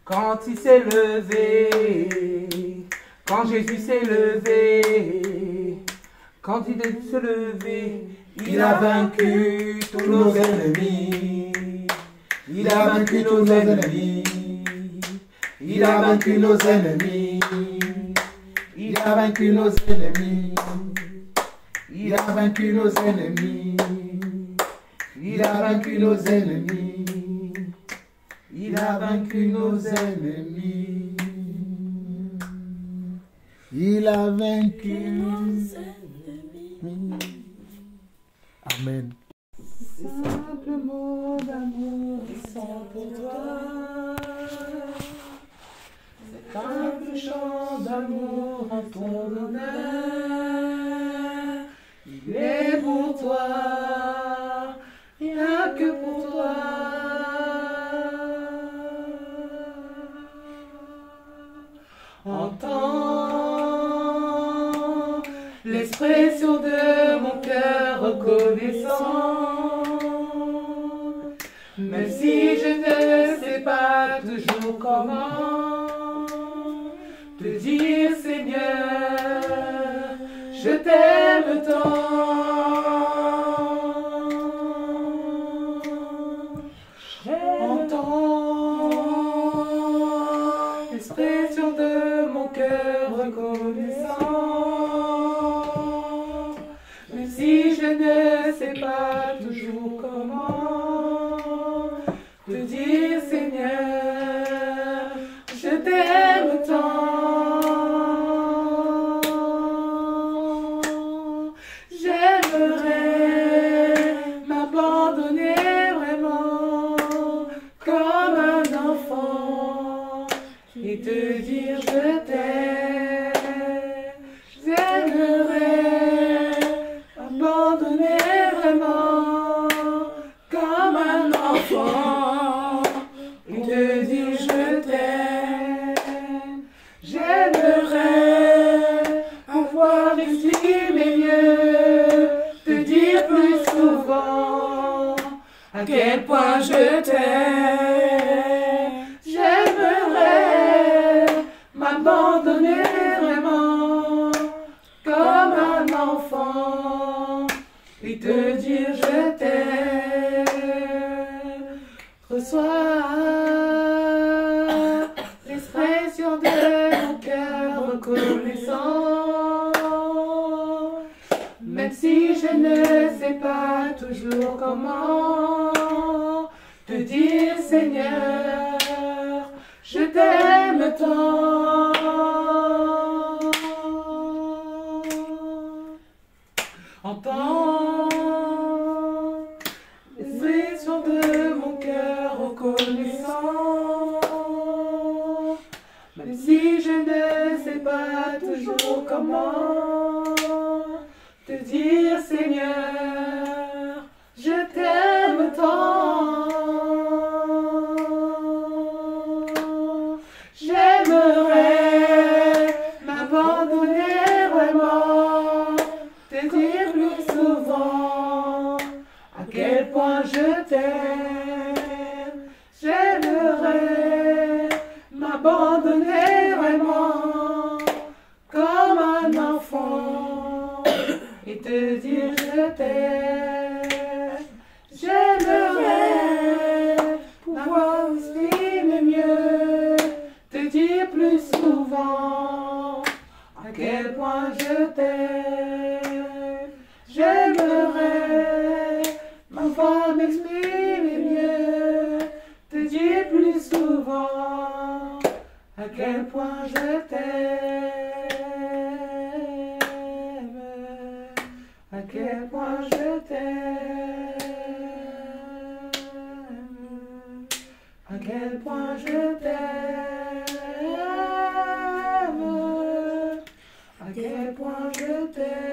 Quand il s'est levé, quand Jésus s'est levé, quand il est se levé, il a vaincu tous nos ennemis. Il a vaincu nos ennemis. Il a vaincu nos ennemis. Il a vaincu nos ennemis. Il a vaincu nos ennemis. Il a vaincu nos ennemis. Il a vaincu nos ennemis. Il a vaincu nos ennemis. Amen. Simple mot d'amour qui sont pour toi. Cet simple chant d'amour en ton honneur. Il est pour toi, rien que pour toi. Entends l'expression de mon cœur reconnaissant. Même si je ne sais pas toujours comment te dire, Seigneur, je t'aime tant. l'expression de mon cœur reconnaissant. Même si je ne sais pas toujours comment te dire, Seigneur, je t'aime tant. J'aimerais m'abandonner vraiment comme un enfant et te dire je t'aime. J'aimerais m'abandonner vraiment comme un enfant et te dire je t'aime. J'aimerais avoir exprimé mieux, te dire plus souvent à quel point je t'aime. J'aimerais m'abandonner vraiment comme un enfant et te dire je t'aime. Reçois l'expression de mon cœur reconnaissant. Même si je ne sais pas toujours comment te dire, Seigneur, je t'aime tant. Entends l'expression de mon cœur reconnaissant. Même si je ne sais pas toujours comment te dire, Seigneur, je t'aime tant. J'aimerais m'abandonner vraiment, te dire plus souvent à quel point je t'aime. J'aimerais m'abandonner vraiment comme un enfant et te dire je t'aime. J'aimerais pouvoir exprimer mieux, te dire plus souvent à quel point je t'aime. J'aimerais m'avoir m'exprimer mieux, te dire plus souvent à quel point je t'aime, à quel point je t'aime, à quel point je t'aime, à quel point je t'aime.